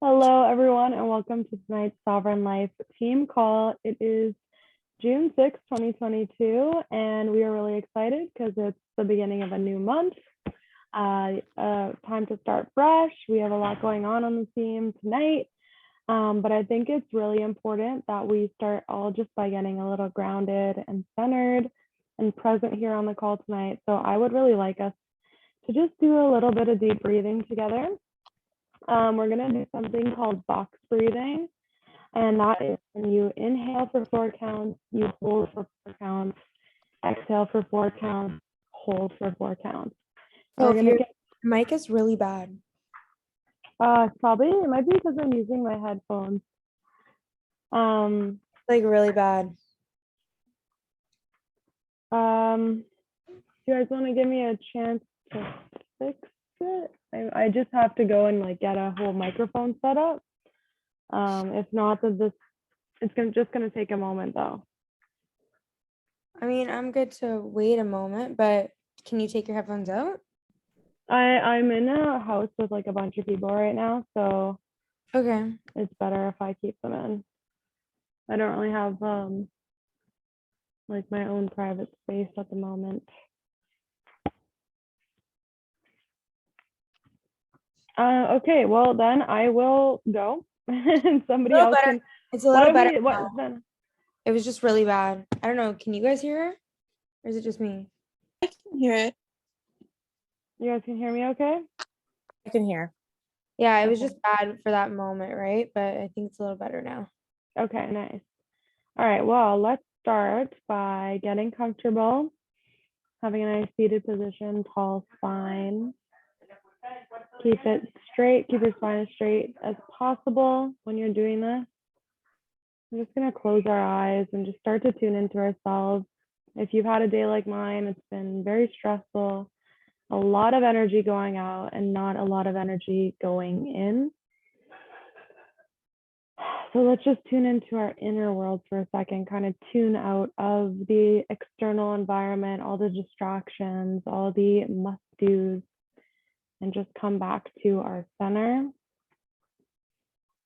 Hello, everyone, and welcome to tonight's Sovereign Life team call. It is June 6th, 2022, and we are really excited because it's the beginning of a new month. Time to start fresh. We have a lot going on the team tonight, but I think it's really important that we start all just by getting a little grounded and centered and present here on the call tonight. So I would really like us to just do a little bit of deep breathing together. We're going to do something called box breathing. And that is when you inhale for 4 counts, you hold for 4 counts, exhale for 4 counts, hold for 4 counts. So if your mic is really bad. Probably, it might be because I'm using my headphones. Like really bad. Do you guys want to give me a chance to fix it? I just have to go and like get a whole microphone set up. If not, then it's just gonna take a moment though. I mean, I'm good to wait a moment, but can you take your headphones out? I'm in a house with like a bunch of people right now, so Okay. it's better if I keep them in. I don't really have like my own private space at the moment. Okay, well then I will go. And somebody else better. can. It's a little better. What then? It was just really bad. I don't know. Can you guys hear her? Or is it just me? I can hear it. You guys can hear me okay? I can hear. Yeah, it was just bad for that moment, right? But I think it's a little better now. Okay, nice. All right, well, let's start by getting comfortable, having a nice seated position, tall spine. Keep it straight, keep your spine as straight as possible when you're doing this. We're just gonna close our eyes and just start to tune into ourselves. If you've had a day like mine, it's been very stressful, a lot of energy going out and not a lot of energy going in. So let's just tune into our inner world for a second, kind of tune out of the external environment, all the distractions, all the must-dos, and just come back to our center. I'm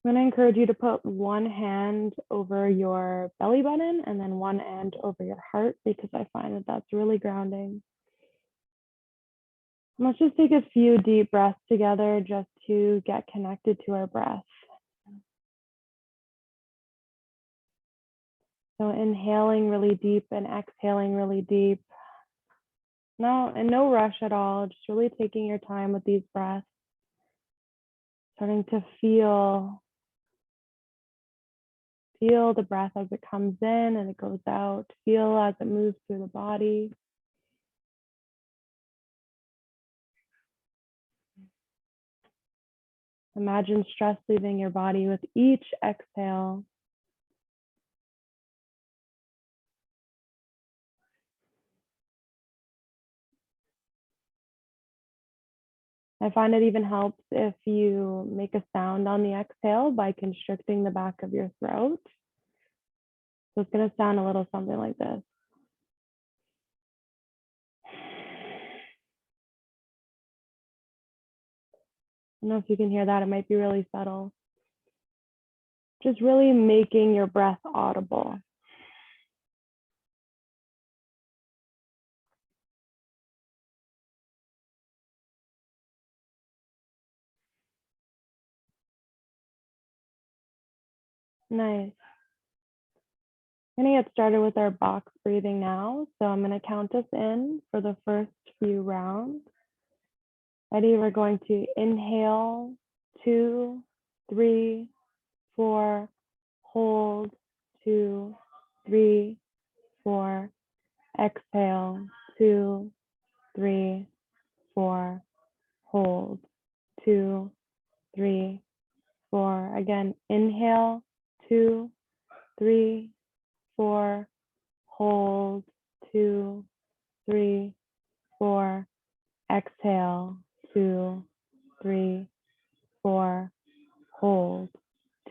going to encourage you to put one hand over your belly button and then one hand over your heart because I find that that's really grounding. Let's just take a few deep breaths together just to get connected to our breath. So inhaling really deep and exhaling really deep. No rush at all, just really taking your time with these breaths. Starting to feel the breath as it comes in and it goes out. Feel as it moves through the body. Imagine stress leaving your body with each exhale. I find it even helps if you make a sound on the exhale by constricting the back of your throat. So it's going to sound a little something like this. I don't know if you can hear that. It might be really subtle. Just really making your breath audible. Nice. I'm going to get started with our box breathing now. So I'm going to count us in for the first few rounds. Ready? We're going to inhale, 2, 3, 4, hold, 2, 3, 4, exhale, 2, 3, 4, hold, 2, 3, 4. Again, inhale, 2, 3, 4, hold, 2, 3, 4, exhale, 2, 3, 4, hold,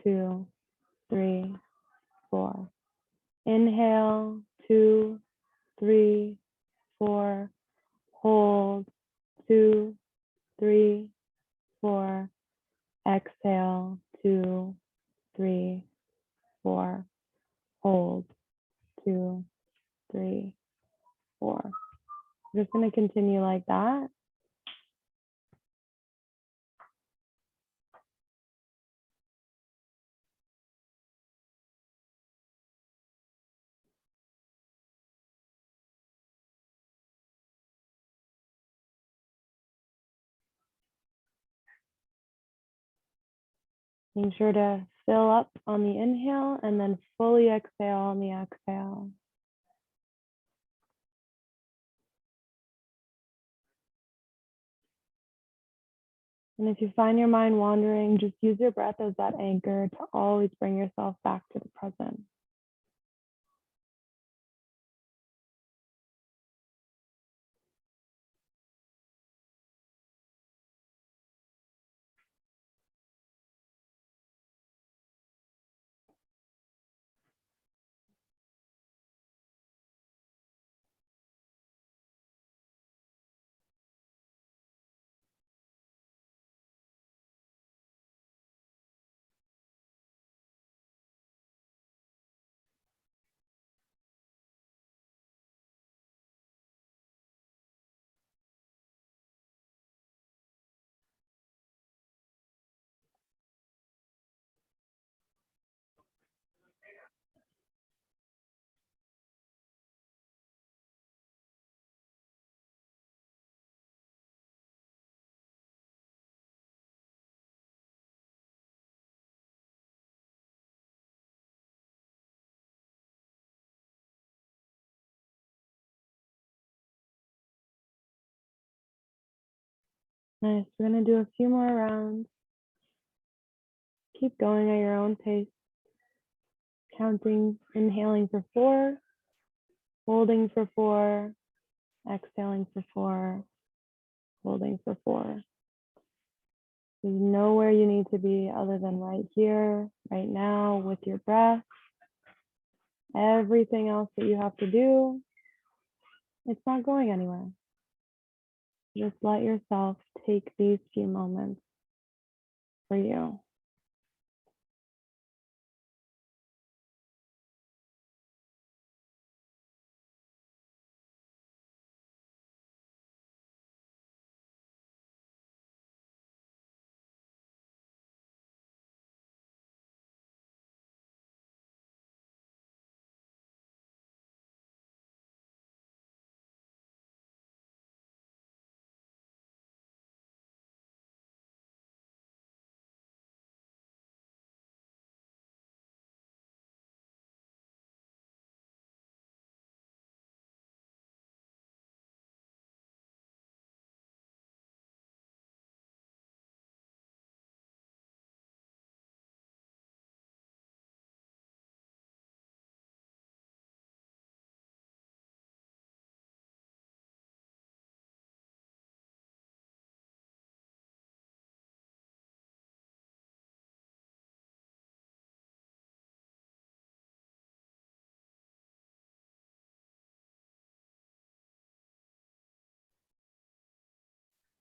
2, 3, 4. Inhale, 2, 3, 4, hold, 2, 3, 4, exhale, 2, 3, 4. Hold. 2, 3, 4. We're just going to continue like that. Make sure to fill up on the inhale and then fully exhale on the exhale. And if you find your mind wandering, just use your breath as that anchor to always bring yourself back to the present. Nice. We're going to do a few more rounds. Keep going at your own pace. Counting, inhaling for 4, holding for 4, exhaling for 4, holding for 4. There's nowhere you need to be other than right here, right now with your breath. Everything else that you have to do, it's not going anywhere. Just let yourself take these few moments for you.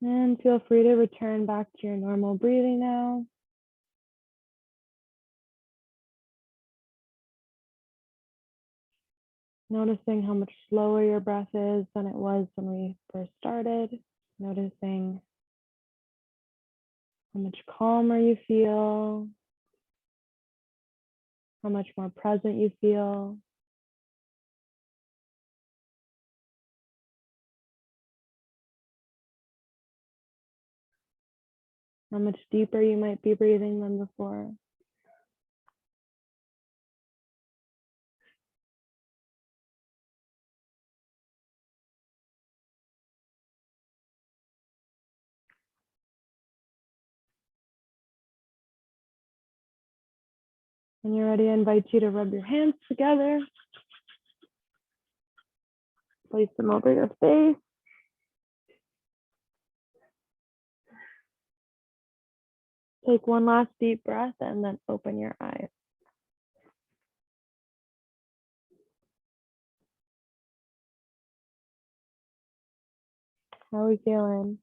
And feel free to return back to your normal breathing now. Noticing how much slower your breath is than it was when we first started. Noticing how much calmer you feel, how much more present you feel. How much deeper you might be breathing than before. When you're ready, I invite you to rub your hands together. Place them over your face. Take one last deep breath and then open your eyes. How are we feeling?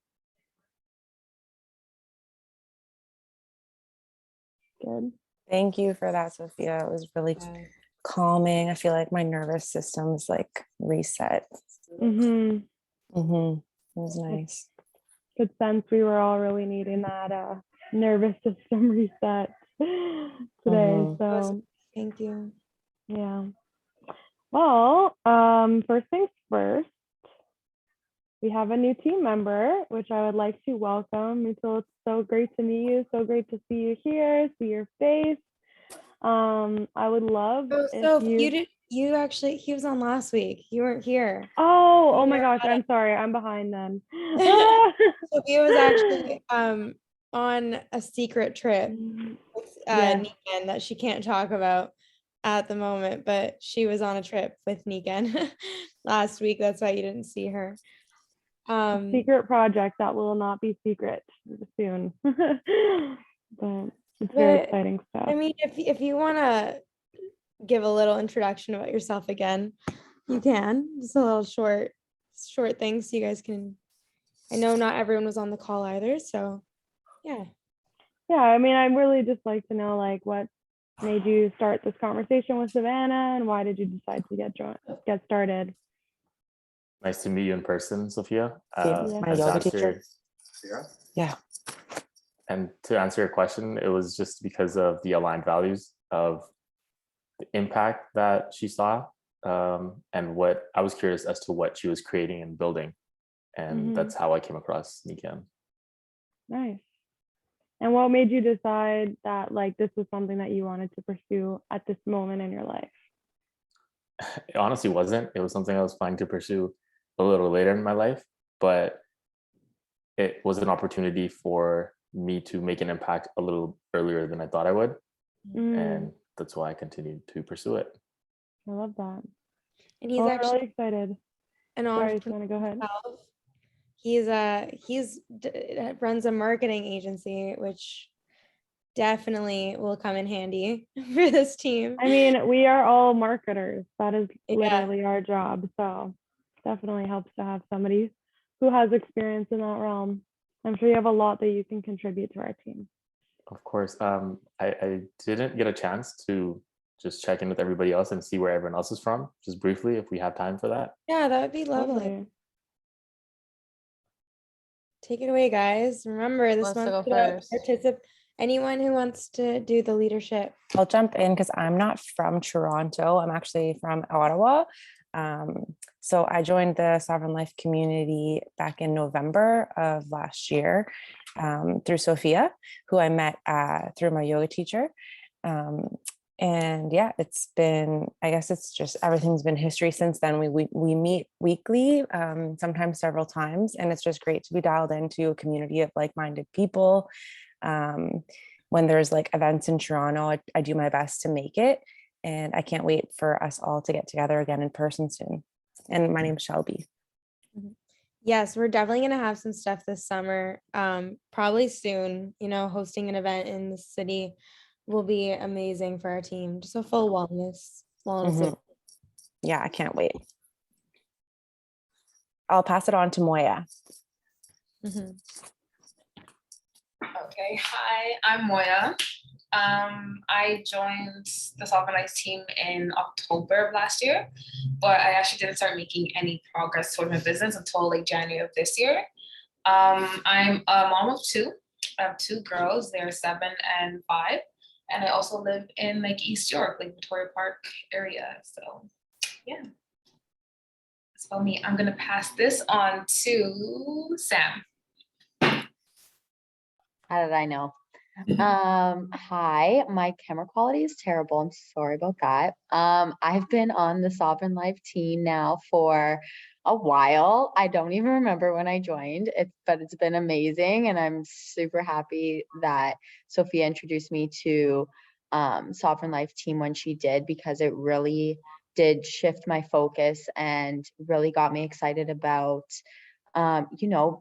Good. Thank you for that, Sophia. It was really calming. I feel like my nervous system's like reset. Mm-hmm. It was nice. Good sense. We were all really needing that nervous system reset today. So Thank you. yeah. Well, first things first, we have a new team member, which I would like to welcome. Mutul, it's so great to meet you. So great to see you here, see your face. I would love So if you. he was on last week. You weren't here. Oh You my were gosh, at I'm sorry. I'm behind then. Sophia was actually on a secret trip with Yes. Nikan that she can't talk about at the moment, but she was on a trip with Nikan last week. That's why you didn't see her. Secret project that will not be secret soon. But it's very exciting stuff. I mean, if you want to give a little introduction about yourself again, you can. Just a little short thing so you guys can. I know not everyone was on the call either, so yeah. Yeah, I mean, I'd really just like to know like what made you start this conversation with Savannah and why did you decide to get started? Nice to meet you in person, Sophia. My and to yoga answer- teacher. Yeah. And to answer your question, it was just because of the aligned values of the impact that she saw, and what I was curious as to what she was creating and building. And that's how I came across Nikan. Nice. And what made you decide that like this was something that you wanted to pursue at this moment in your life? It honestly wasn't. It was something I was planning to pursue a little later in my life, but it was an opportunity for me to make an impact a little earlier than I thought I would. And that's why I continued to pursue it. I love that. And he's I'm actually really excited. an Sorry, entrepreneur. go ahead. He's runs a marketing agency, which definitely will come in handy for this team. I mean, we are all marketers. That is literally our job. So definitely helps to have somebody who has experience in that realm. I'm sure you have a lot that you can contribute to our team. Of course. I didn't get a chance to just check in with everybody else and see where everyone else is from, just briefly, if we have time for that. Yeah, that would be lovely. Take it away, guys. Remember, this month, anyone who wants to do the leadership. I'll jump in because I'm not from Toronto. I'm actually from Ottawa. So I joined the Sovereign Life community back in November of last year through Sophia, who I met through my yoga teacher. And yeah, it's been, I guess it's just, everything's been history since then. We meet weekly, sometimes several times, and it's just great to be dialed into a community of like-minded people. When there's like events in Toronto, I do my best to make it, and I can't wait for us all to get together again in person soon. And my name is Shelby. Yes, we're definitely going to have some stuff this summer, probably soon. Hosting an event in the city will be amazing for our team. Just a full wellness. Yeah, I can't wait. I'll pass it on to Moya. Okay, hi, I'm Moya. I joined the Sovereign Life team in October of last year, but I actually didn't start making any progress toward my business until like January of this year. I'm a mom of two. I have two girls, they're 7 and 5. And I also live in like East York, like Victoria Park area. So yeah, that's about me. I'm gonna pass this on to Sam. How did I know? Hi, my camera quality is terrible. I'm sorry about that. I've been on the Sovereign Life team now for a while. I don't even remember when I joined it, but it's been amazing. And I'm super happy that Sophia introduced me to Sovereign Life team when she did, because it really did shift my focus and really got me excited about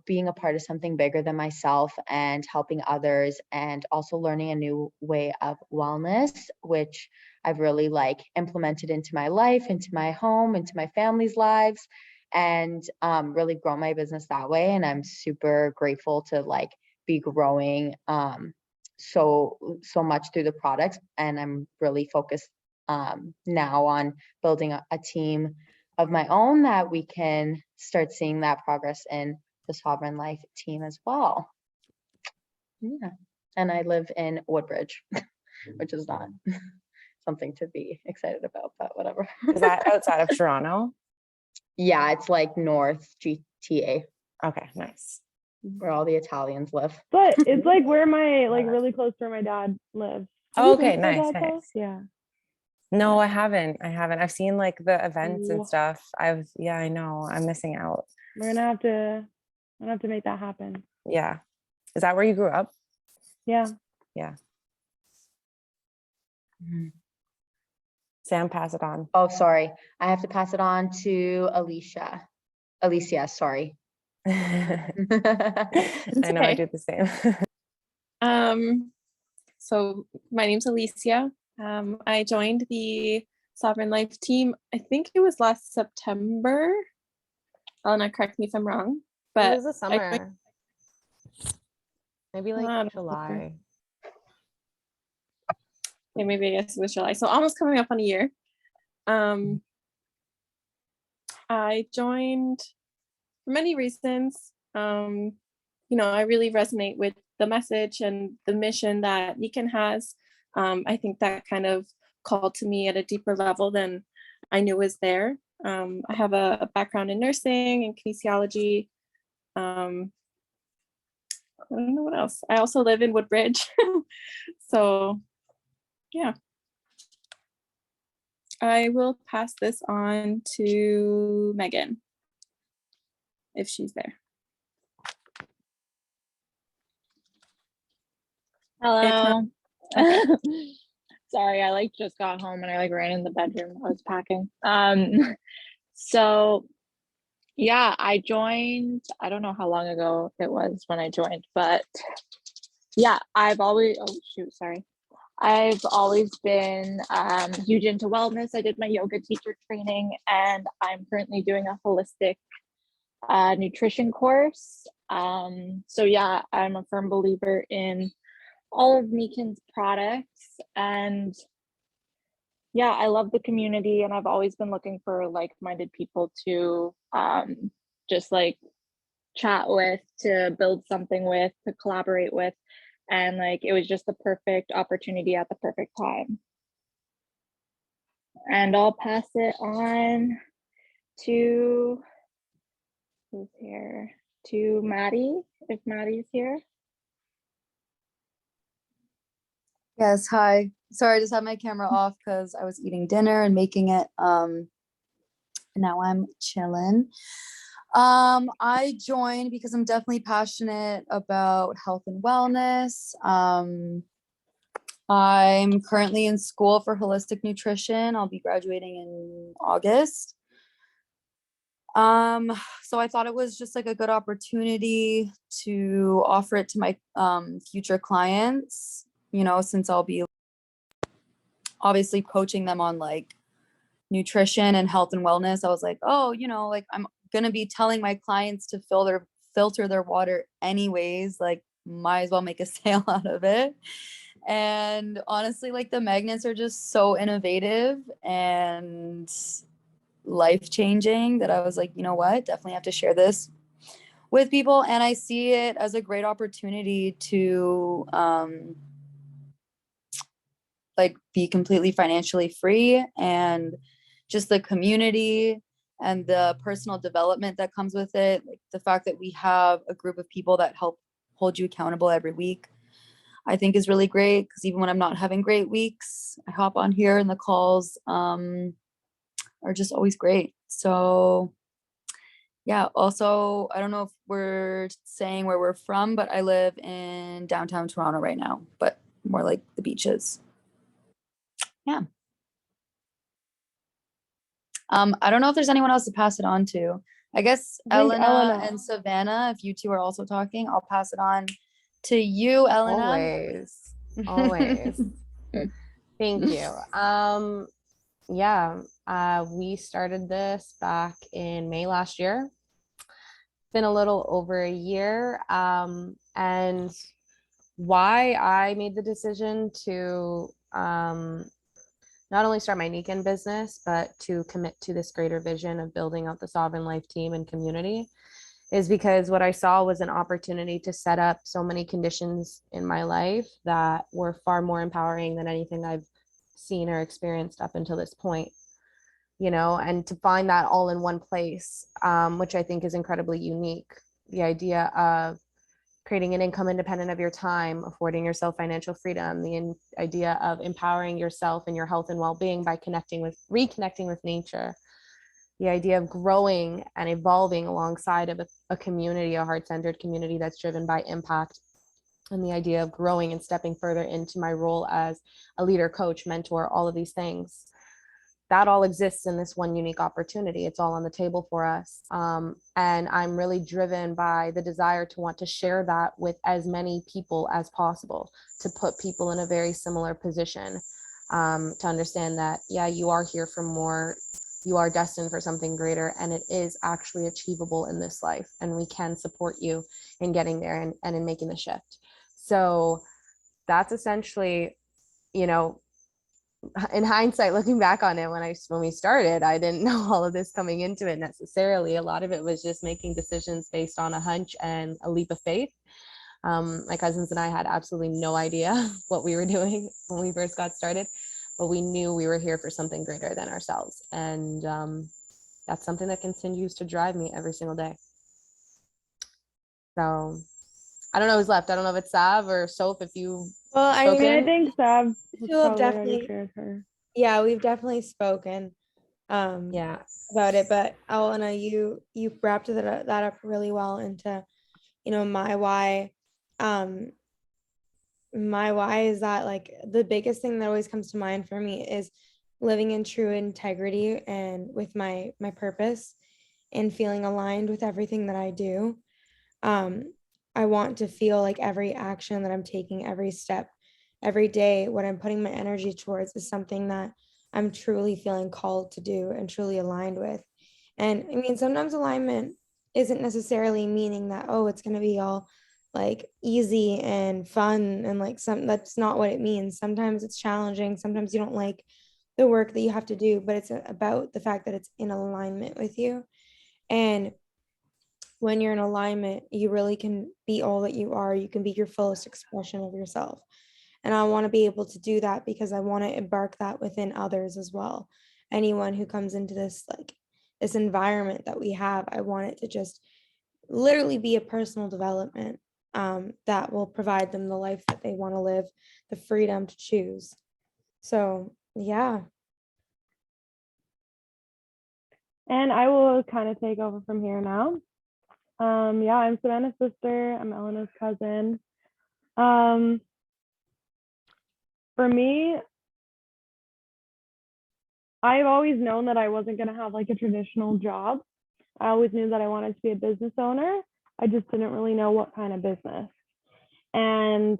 being a part of something bigger than myself and helping others, and also learning a new way of wellness, which I've really implemented into my life, into my home, into my family's lives, and really grow my business that way. And I'm super grateful to be growing so much through the products, and I'm really focused now on building a team of my own that we can start seeing that progress in the Sovereign Life team as well. Yeah, and I live in Woodbridge, which is not something to be excited about, but whatever. Is that outside of Toronto? Yeah, it's like North GTA, Okay, nice. where all the Italians live. But it's like where my like really close to where my dad lives. Have Oh, you been okay, to my nice, dad's house? nice. Yeah. No, I haven't. I've seen like the events and Ooh. stuff. Yeah, I know. I'm missing out. We're gonna have to make that happen. Yeah. Is that where you grew up? Yeah. Yeah. Mhm. Sam, pass it on. Oh, sorry. I have to pass it on to Alicia. Alicia, sorry. I know I okay. do the same. So my name's Alicia. I joined the Sovereign Life team. I think it was last September. Elena, correct me if I'm wrong. It But was the summer. Maybe I like don't know. July. Okay, maybe I guess it was July. So almost coming up on a year. I joined for many reasons. I really resonate with the message and the mission that Nikan has. I think that kind of called to me at a deeper level than I knew was there. I have a background in nursing and kinesiology. I don't know what else. I also live in Woodbridge. So yeah. I will pass this on to Megan if she's there. Hello. Okay. Sorry, I like just got home and I like ran in the bedroom. I was packing. So yeah, I joined, I don't know how long ago it was when I joined, but yeah, I've always been huge into wellness. I did my yoga teacher training and I'm currently doing a holistic nutrition course. So yeah, I'm a firm believer in all of Nikan's products, and yeah, I love the community, and I've always been looking for like-minded people to just like chat with, to build something with, to collaborate with, and like it was just the perfect opportunity at the perfect time. And I'll pass it on to who's here, to Maddie, if Maddie's here. Yes, hi. Sorry, I just had my camera off because I was eating dinner and making it. Now I'm chilling. I joined because I'm definitely passionate about health and wellness. I'm currently in school for holistic nutrition. I'll be graduating in August. So I thought it was just like a good opportunity to offer it to my future clients, since I'll be obviously coaching them on like nutrition and health and wellness. I was like, oh, like I'm gonna be telling my clients to filter their water anyways, like might as well make a sale out of it. And honestly, like the magnets are just so innovative and life-changing that I was like, you know what, definitely have to share this with people. And I see it as a great opportunity to like be completely financially free, and just the community and the personal development that comes with it. Like the fact that we have a group of people that help hold you accountable every week, I think is really great, because even when I'm not having great weeks, I hop on here and the calls are just always great. So yeah, also, I don't know if we're saying where we're from, but I live in downtown Toronto right now, but more like the beaches. Yeah. I don't know if there's anyone else to pass it on to. I guess I think Elena Elena. and Savannah, if you two are also talking, I'll pass it on to you, Elena. Always. Thank you. We started this back in May last year. Been a little over a year. And why I made the decision to not only start my Nikan business, but to commit to this greater vision of building out the Sovereign Life team and community is because what I saw was an opportunity to set up so many conditions in my life that were far more empowering than anything I've seen or experienced up until this point, you know, and to find that all in one place, which I think is incredibly unique. The idea of creating an income independent of your time, affording yourself financial freedom, the idea of empowering yourself and your health and well-being by reconnecting with nature, the idea of growing and evolving alongside of a community, a heart-centered community that's driven by impact, and the idea of growing and stepping further into my role as a leader, coach, mentor, all of these things. That all exists in this one unique opportunity. It's all on the table for us. And I'm really driven by the desire to want to share that with as many people as possible, to put people in a very similar position, to understand that, yeah, you are here for more, you are destined for something greater, and it is actually achievable in this life. And we can support you in getting there and in making the shift. So that's essentially, you know, in hindsight, looking back on it, when we started, I didn't know all of this coming into it necessarily. A lot of it was just making decisions based on a hunch and a leap of faith. My cousins and I had absolutely no idea what we were doing when we first got started, but we knew we were here for something greater than ourselves. And that's something that continues to drive me every single day. So I don't know who's left. I don't know if it's Sav or Soph, if you Well, I mean, I think Sav She'll have probably already definitely, shared her. yeah, we've definitely spoken yeah, about it, but Elena, you wrapped that up really well into, you know, my why. My why is that, like, the biggest thing that always comes to mind for me is living in true integrity and with my purpose and feeling aligned with everything that I do. I want to feel like every action that I'm taking, every step, every day, what I'm putting my energy towards is something that I'm truly feeling called to do and truly aligned with. And I mean, sometimes alignment isn't necessarily meaning that, oh, it's going to be all like easy and fun and like that's not what it means. Sometimes it's challenging. Sometimes you don't like the work that you have to do, but it's about the fact that it's in alignment with you. And when you're in alignment, you really can be all that you are. You can be your fullest expression of yourself. And I want to be able to do that because I want to embark that within others as well. Anyone who comes into this environment that we have, I want it to just literally be a personal development that will provide them the life that they want to live, the freedom to choose. So, yeah. And I will kind of take over from here now. Yeah, I'm Savannah's sister. I'm Elena's cousin. For me, I've always known that I wasn't going to have like a traditional job. I always knew that I wanted to be a business owner. I just didn't really know what kind of business. And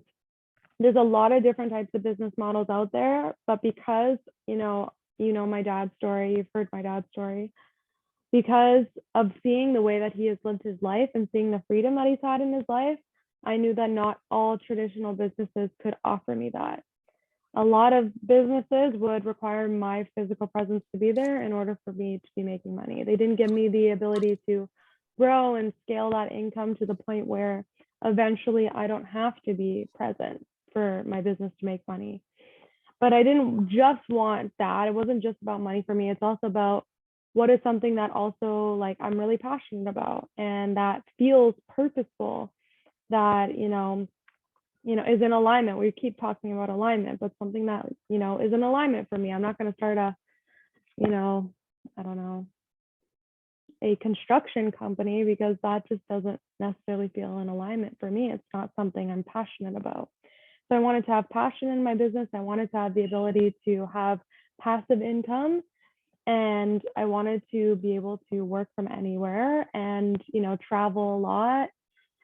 there's a lot of different types of business models out there, but because, you know my dad's story, you've heard my dad's story, because of seeing the way that he has lived his life and seeing the freedom that he's had in his life, I knew that not all traditional businesses could offer me that. A lot of businesses would require my physical presence to be there in order for me to be making money. They didn't give me the ability to grow and scale that income to the point where eventually I don't have to be present for my business to make money. But I didn't just want that. It wasn't just about money for me. It's also about what is something that also like I'm really passionate about and that feels purposeful, that is in alignment. We keep talking about alignment, but something that is in alignment for me. I'm not going to start I don't know, a construction company because that just doesn't necessarily feel in alignment for me. It's not something I'm passionate about. So I wanted to have passion in my business. I wanted to have the ability to have passive income, and I wanted to be able to work from anywhere and, travel a lot.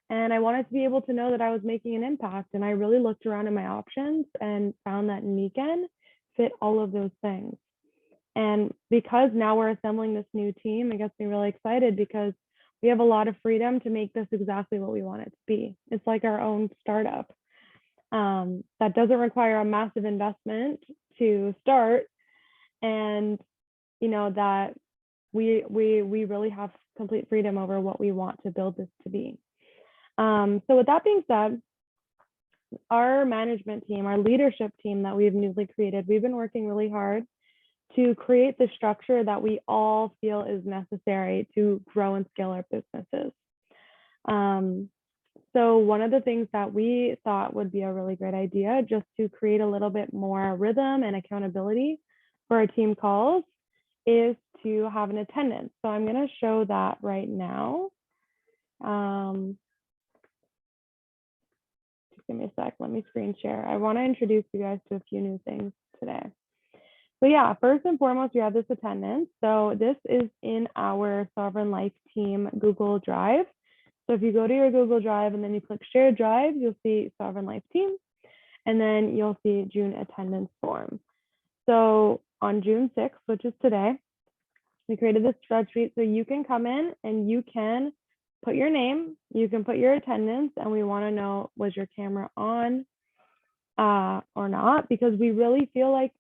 And I wanted to be able to know that I was making an impact. And I really looked around at my options and found that Nikan fit all of those things. And because now we're assembling this new team, it gets me really excited because we have a lot of freedom to make this exactly what we want it to be. It's like our own startup. that doesn't require a massive investment to start, and that we really have complete freedom over what we want to build this to be. So with that being said, our management team, our leadership team that we've newly created, we've been working really hard to create the structure that we all feel is necessary to grow and scale our businesses. So one of the things that we thought would be a really great idea, just to create a little bit more rhythm and accountability for our team calls, is to have an attendance. So I'm going to show that right now. Just give me a sec. Let me screen share. I want to introduce you guys to a few new things today. So yeah, first and foremost, we have this attendance. So this is in our Sovereign Life Team Google Drive. So if you go to your Google Drive and then you click Share Drive, you'll see Sovereign Life Team, and then you'll see June attendance form. So on June 6th, which is today, we created this spreadsheet so you can come in and you can put your name, you can put your attendance, and we want to know, was your camera on or not? Because we really feel like,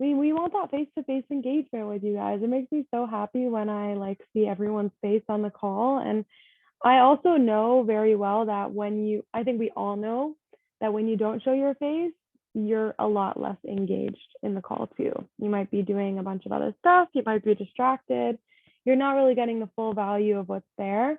we want that face-to-face engagement with you guys. It makes me so happy when I see everyone's face on the call. And I also know very well that I think we all know that when you don't show your face, you're a lot less engaged in the call too. You might be doing a bunch of other stuff. You might be distracted. You're not really getting the full value of what's there.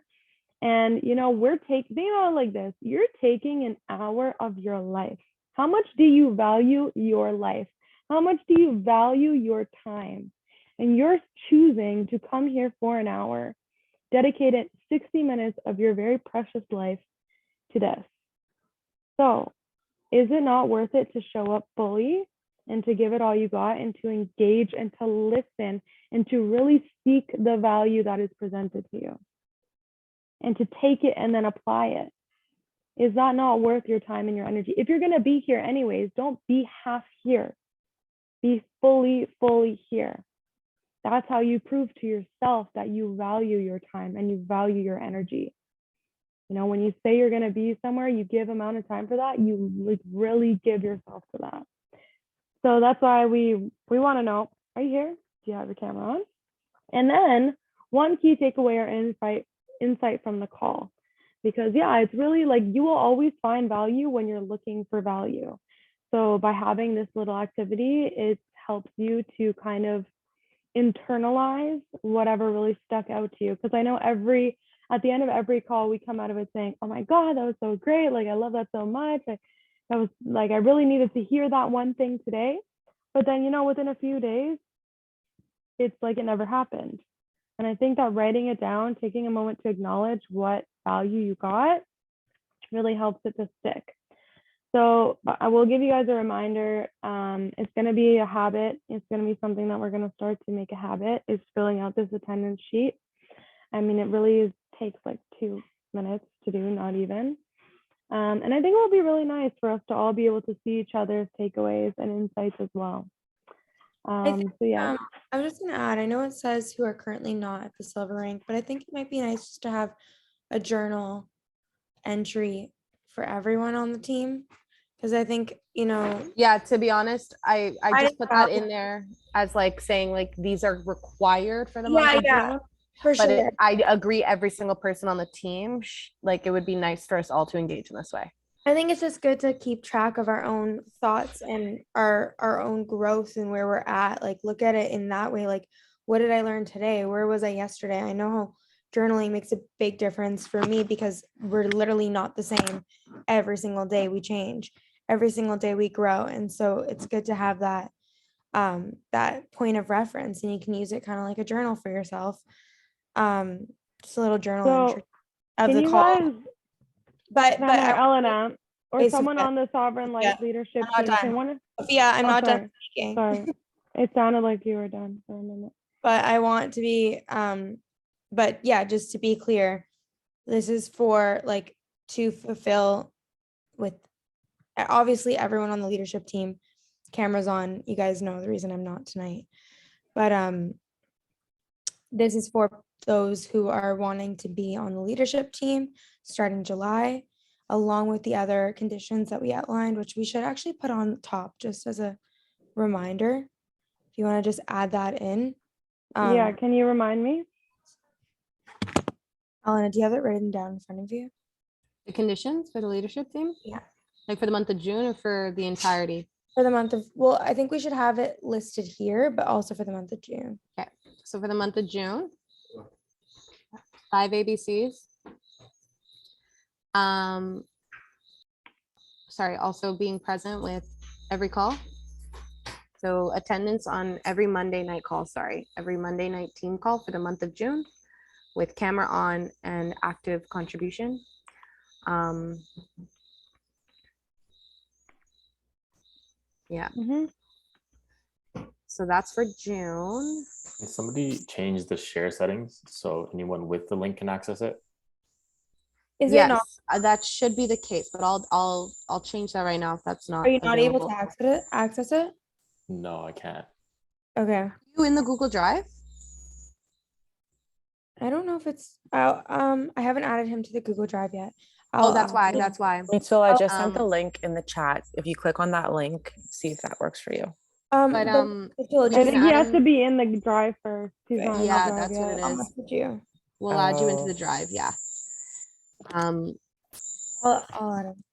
And, we're think about it like this. You're taking an hour of your life. How much do you value your life? How much do you value your time? And you're choosing to come here for an hour, dedicated 60 minutes of your very precious life to this. So is it not worth it to show up fully and to give it all you got and to engage and to listen and to really seek the value that is presented to you and to take it and then apply it? Is that not worth your time and your energy? If you're going to be here anyways, don't be half here. Be fully here. That's how you prove to yourself that you value your time and you value your energy. When you say you're going to be somewhere, you give amount of time for that, you really give yourself to that. So that's why we want to know, are you here? Do you have your camera on? And then one key takeaway or insight from the call, because it's really you will always find value when you're looking for value. So by having this little activity, it helps you to kind of internalize whatever really stuck out to you. Because I know at the end of every call, we come out of it saying, oh my God, that was so great. I love that so much. I really needed to hear that one thing today. But then, within a few days, it's like it never happened. And I think that writing it down, taking a moment to acknowledge what value you got, really helps it to stick. So I will give you guys a reminder. It's going to be a habit. It's going to be something that we're going to start to make a habit, is filling out this attendance sheet. I mean, it really takes 2 minutes to do, not even. And I think it will be really nice for us to all be able to see each other's takeaways and insights as well. I think, So yeah. I'm just going to add, I know it says who are currently not at the silver rank, but I think it might be nice just to have a journal entry for everyone on the team. Because I think, Yeah, to be honest, I just put that in there as saying these are required for the month of June. For But sure. I agree, every single person on the team, it would be nice for us all to engage in this way. I think it's just good to keep track of our own thoughts and our own growth and where we're at. Look at it in that way. What did I learn today? Where was I yesterday? I know how journaling makes a big difference for me because we're literally not the same every single day. We change every single day, we grow. And so it's good to have that point of reference, and you can use it kind of like a journal for yourself. Just a little journal entry of the call. But Elena or Hey, someone Sophia. on the Sovereign Life leadership I'm team not can done. Sophia, I'm not done speaking. Sorry. It sounded like you were done for a minute. But I want to be, but yeah, just to be clear, this is for to fulfill with obviously everyone on the leadership team, cameras on. You guys know the reason I'm not tonight, but this is for those who are wanting to be on the leadership team starting July. along with the other conditions that we outlined, which we should actually put on top just as a reminder. If you want to just add that in. Yeah, can you remind me? Elena, do you have it written down in front of you? The conditions for the leadership team? Yeah. Like for the month of June or for the entirety? For the month of, well, I think we should have it listed here, but also for the month of June. Okay, so for the month of June, 5 ABCs. Sorry, also being present with every call. So attendance on every Monday night call, every Monday night team call for the month of June with camera on and active contribution. Yeah. Mhm. So that's for June. Can somebody change the share settings so anyone with the link can access it? Is it Yes, not, that should be the case, but I'll change that right now if that's not are you not able available. to access it? No, I can't. Okay. You in the Google Drive? I don't know if it's, I haven't added him to the Google Drive yet. Oh, that's why. Yeah. That's why. So I just sent the Um, link in the chat. If you click on that link, see if that works for you. But Angela, we I can think he add has him- to be in the drive first. He's not in the Yeah, drive that's what yet. it I'll is. message you. We'll add you into Oh. the drive. Yeah. Um, I'll add him.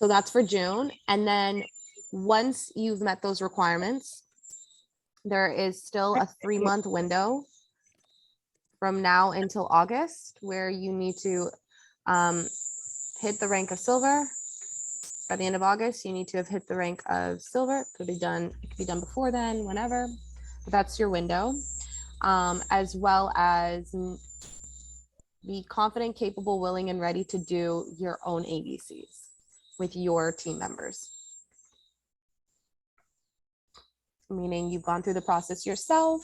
so that's for June. And then once you've met those requirements, there is still a 3-month window from now until August where you need to hit the rank of silver. By the end of August, you need to have hit the rank of silver. It could be done before then, whenever. But that's your window. As well as be confident, capable, willing, and ready to do your own ABCs with your team members. Meaning you've gone through the process yourself,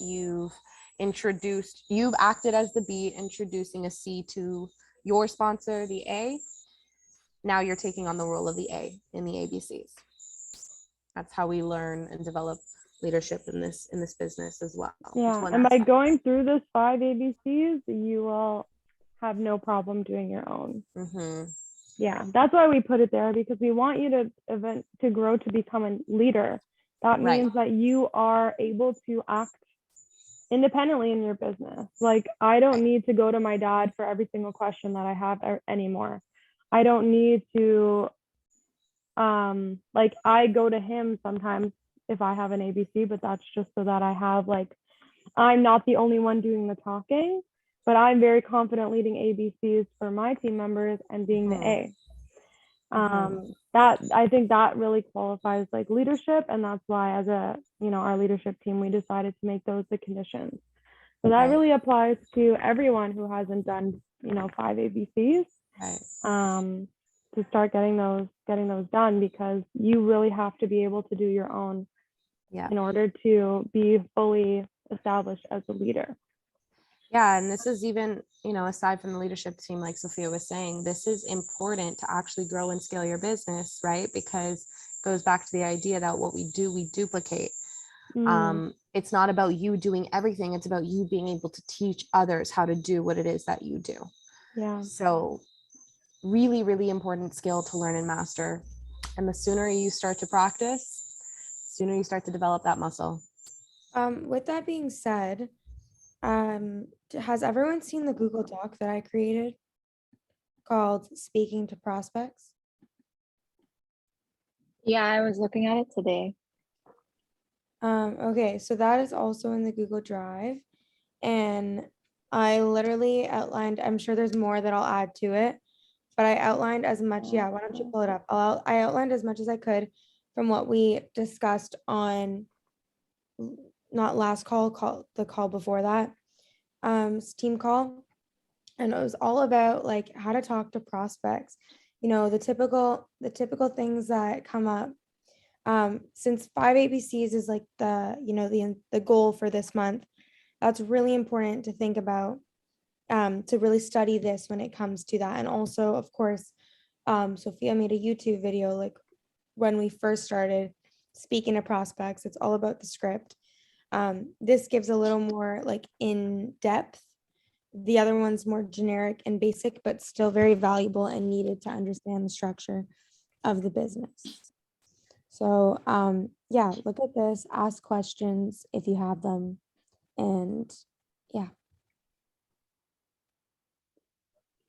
you've acted as the B, introducing a C to your sponsor, the A. Now you're taking on the role of the A in the ABCs. That's how we learn and develop leadership in this business as well. It's Yeah, one and by aspect. going through this 5 ABCs, you will have no problem doing your own. Mhm. Yeah, that's why we put it there, because we want you to grow to become a leader. That Right. means that you are able to act independently in your business. Like, I don't need to go to my dad for every single question that I have anymore. I don't need to, like, I go to him sometimes if I have an ABC, but that's just so that I have, like, I'm not the only one doing the talking, but I'm very confident leading ABCs for my team members and being the A. That, I think that really qualifies like leadership, and that's why as a, our leadership team, we decided to make those the conditions. So that Right. really applies to everyone who hasn't done 5 ABCs, Right. to start getting those done, because you really have to be able to do your own Yeah. in order to be fully established as a leader. Yeah, and this is even, aside from the leadership team, like Sophia was saying, this is important to actually grow and scale your business, right? Because it goes back to the idea that what we do, we duplicate. It's not about you doing everything. It's about you being able to teach others how to do what it is that you do. Yeah. So really, really important skill to learn and master. And the sooner you start to practice, the sooner you start to develop that muscle. With that being said, has everyone seen the Google Doc that I created called Speaking to Prospects? Yeah, I was looking at it today. Okay, so that is also in the Google Drive, and I literally outlined, I'm sure there's more that I'll add to it, but I outlined as much. Yeah, why don't you pull it up? I outlined as much as I could from what we discussed on not last call, the call before that, team call. And it was all about like how to talk to prospects, the typical things that come up. Since 5 ABCs is like the goal for this month, that's really important to think about, to really study this when it comes to that. And also, of course, Sophia made a YouTube video like when we first started speaking to prospects. It's all about the script. This gives a little more like in depth the other one's more generic and basic, but still very valuable and needed to understand the structure of the business. So yeah, look at this, ask questions if you have them. And yeah.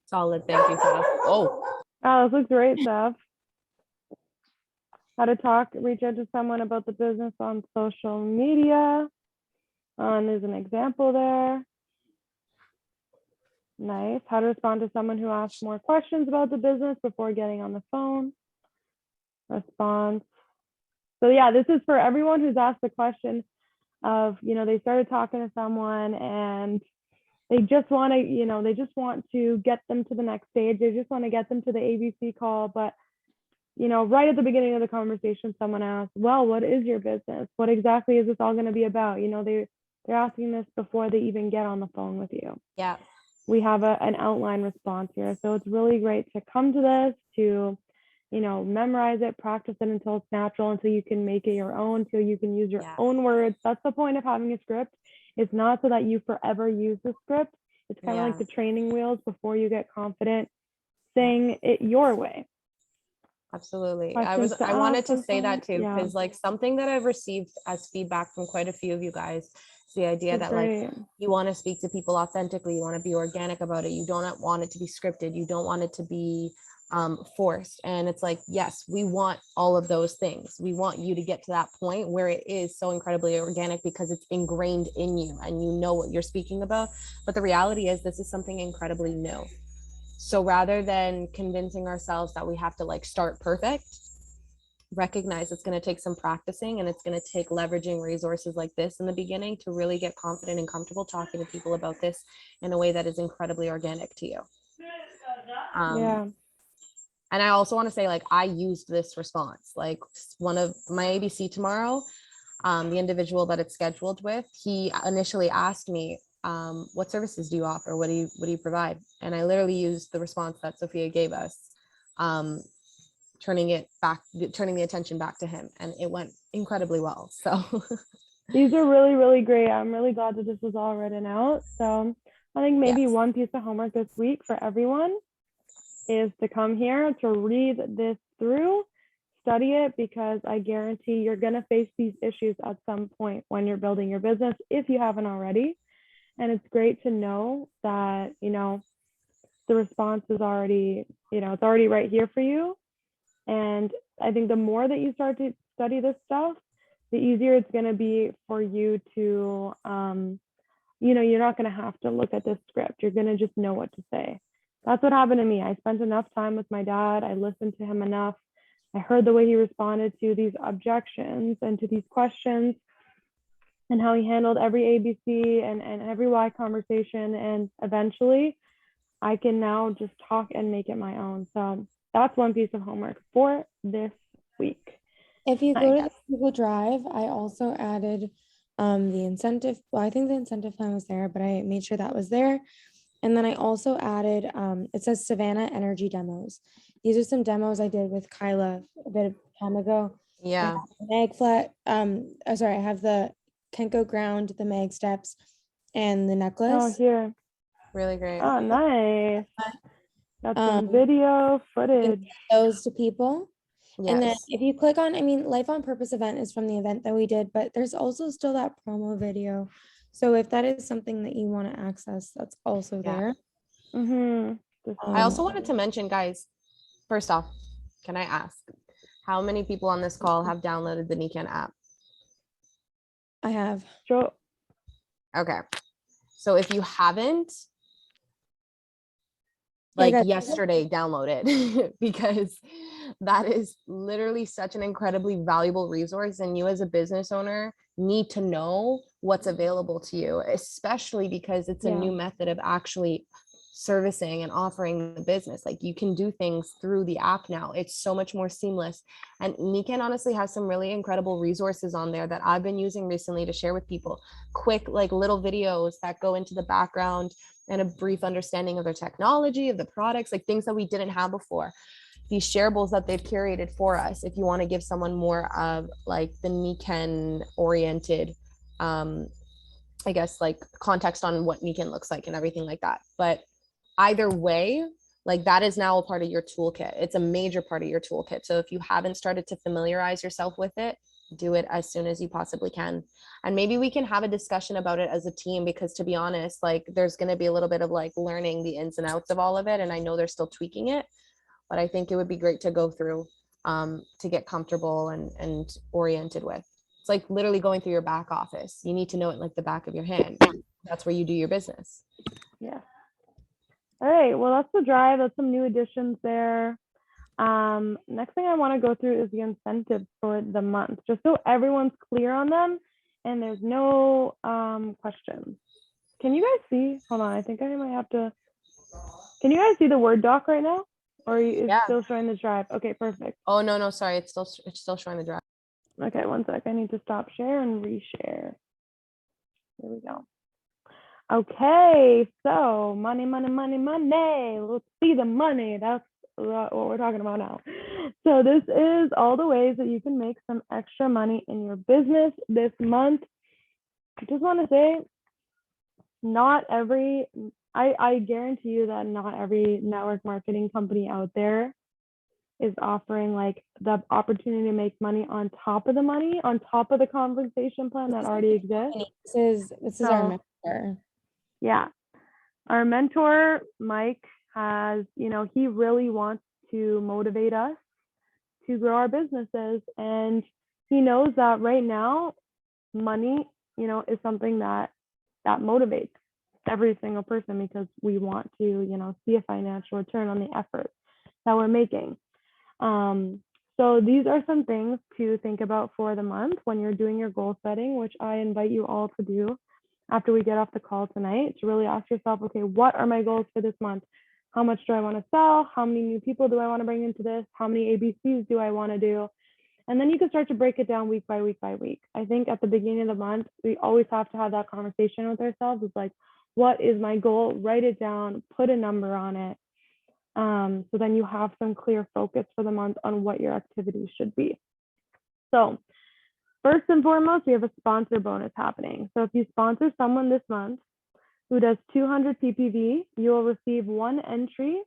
Solid. Thank you, Steph. Oh, Oh, this looks great, Steph. How to reach out to someone about the business on social media. There's an example there. Nice. How to respond to someone who asks more questions about the business before getting on the phone. Response. So yeah, this is for everyone who's asked the question of, they started talking to someone and they just want to, they just want to get them to the next stage. They just want to get them to the ABC call. But, right at the beginning of the conversation, someone asked, well, what is your business? What exactly is this all going to be about? They're asking this before they even get on the phone with you. yeah. We have an outline response here. So it's really great to come to this, to, memorize it, practice it until it's natural, until you can make it your own, until you can use your own words. That's the point of having a script. It's not so that you forever use the script. It's kind of like the training wheels before you get confident saying it your way. Absolutely. I wanted to say that too, because like something that I've received as feedback from quite a few of you guys is the idea that like you want to speak to people authentically, you want to be organic about it, you don't want it to be scripted, you don't want it to be forced. And it's like, yes, we want all of those things. We want you to get to that point where it is so incredibly organic because it's ingrained in you and you know what you're speaking about. But the reality is this is something incredibly new. So rather than convincing ourselves that we have to like start perfect, recognize it's going to take some practicing and it's going to take leveraging resources like this in the beginning to really get confident and comfortable talking to people about this in a way that is incredibly organic to you. And I also want to say, like, I used this response, like one of my ABC tomorrow, the individual that it's scheduled with, he initially asked me, what services do you offer? What do you provide? And I literally used the response that Sophia gave us, turning the attention back to him, and it went incredibly well. So these are really, really great. I'm really glad that this was all written out. So I think maybe one piece of homework this week for everyone is to come here to read this through, study it, because I guarantee you're going to face these issues at some point when you're building your business, if you haven't already. And it's great to know that, the response is already, it's already right here for you. And I think the more that you start to study this stuff, the easier it's going to be for you to, you're not going to have to look at this script. You're going to just know what to say. That's what happened to me. I spent enough time with my dad. I listened to him enough. I heard the way he responded to these objections and to these questions, and how he handled every ABC and every why conversation. And eventually I can now just talk and make it my own. So that's one piece of homework for this week. If you go to the Google Drive, I also added the incentive. Well, I think the incentive plan was there, but I made sure that was there. And then I also added, it says Savannah Energy Demos. These are some demos I did with Kyla a bit of time ago. Yeah. Mag flat. Sorry, I have the Kenko ground, the mag steps, and the necklace. Oh, here. Really great. Oh, nice. Got some video footage. Those to people. Yes. And then if you click on, Life on Purpose event is from the event that we did, but there's also still that promo video. So if that is something that you want to access, that's also there. I also wanted to mention, guys, first off, can I ask how many people on this call have downloaded the Nikan app? I have. Sure. Okay. So if you haven't, yesterday, download it because that is literally such an incredibly valuable resource. And you as a business owner need to know what's available to you, especially because it's a new method of actually servicing and offering the business. Like you can do things through the app now. It's so much more seamless. And Nikan honestly has some really incredible resources on there that I've been using recently to share with people. Quick, like little videos that go into the background and a brief understanding of their technology, of the products, like things that we didn't have before. These shareables that they've curated for us, if you want to give someone more of like the Nikan oriented I guess, like context on what Nikan looks like and everything like that. But either way, like that is now a part of your toolkit. It's a major part of your toolkit. So if you haven't started to familiarize yourself with it, do it as soon as you possibly can. And maybe we can have a discussion about it as a team, because to be honest, like there's going to be a little bit of like learning the ins and outs of all of it. And I know they're still tweaking it, but I think it would be great to go through to get comfortable and oriented with. It's like literally going through your back office. You need to know it like the back of your hand. That's where you do your business. Yeah. All right, well, that's the drive. That's some new additions there. Next thing I want to go through is the incentives for the month, just so everyone's clear on them and there's no questions. Can you guys see? Hold on, I think I might have to. Can you guys see the Word doc right now? Or is it still showing the drive? Okay, perfect. Oh, no, sorry. It's still showing the drive. Okay, one sec. I need to stop share and reshare. There we go. Okay, so money. Let's see the money. That's what we're talking about now. So this is all the ways that you can make some extra money in your business this month. I just want to say, I guarantee you that not every network marketing company out there is offering like the opportunity to make money on top of the money, on top of the compensation plan that already exists. This is our mentor. Yeah. Our mentor, Mike, has, he really wants to motivate us to grow our businesses. And he knows that right now, money, is something that motivates every single person, because we want to, see a financial return on the effort that we're making. So these are some things to think about for the month when you're doing your goal setting, which I invite you all to do after we get off the call tonight, to really ask yourself, okay, what are my goals for this month? How much do I want to sell? How many new people do I want to bring into this? How many ABCs do I want to do? And then you can start to break it down week by week by week. I think at the beginning of the month, we always have to have that conversation with ourselves. It's like, what is my goal? Write it down, put a number on it. So then you have some clear focus for the month on what your activities should be. So first and foremost, we have a sponsor bonus happening. So if you sponsor someone this month who does 200 PPV, you will receive one entry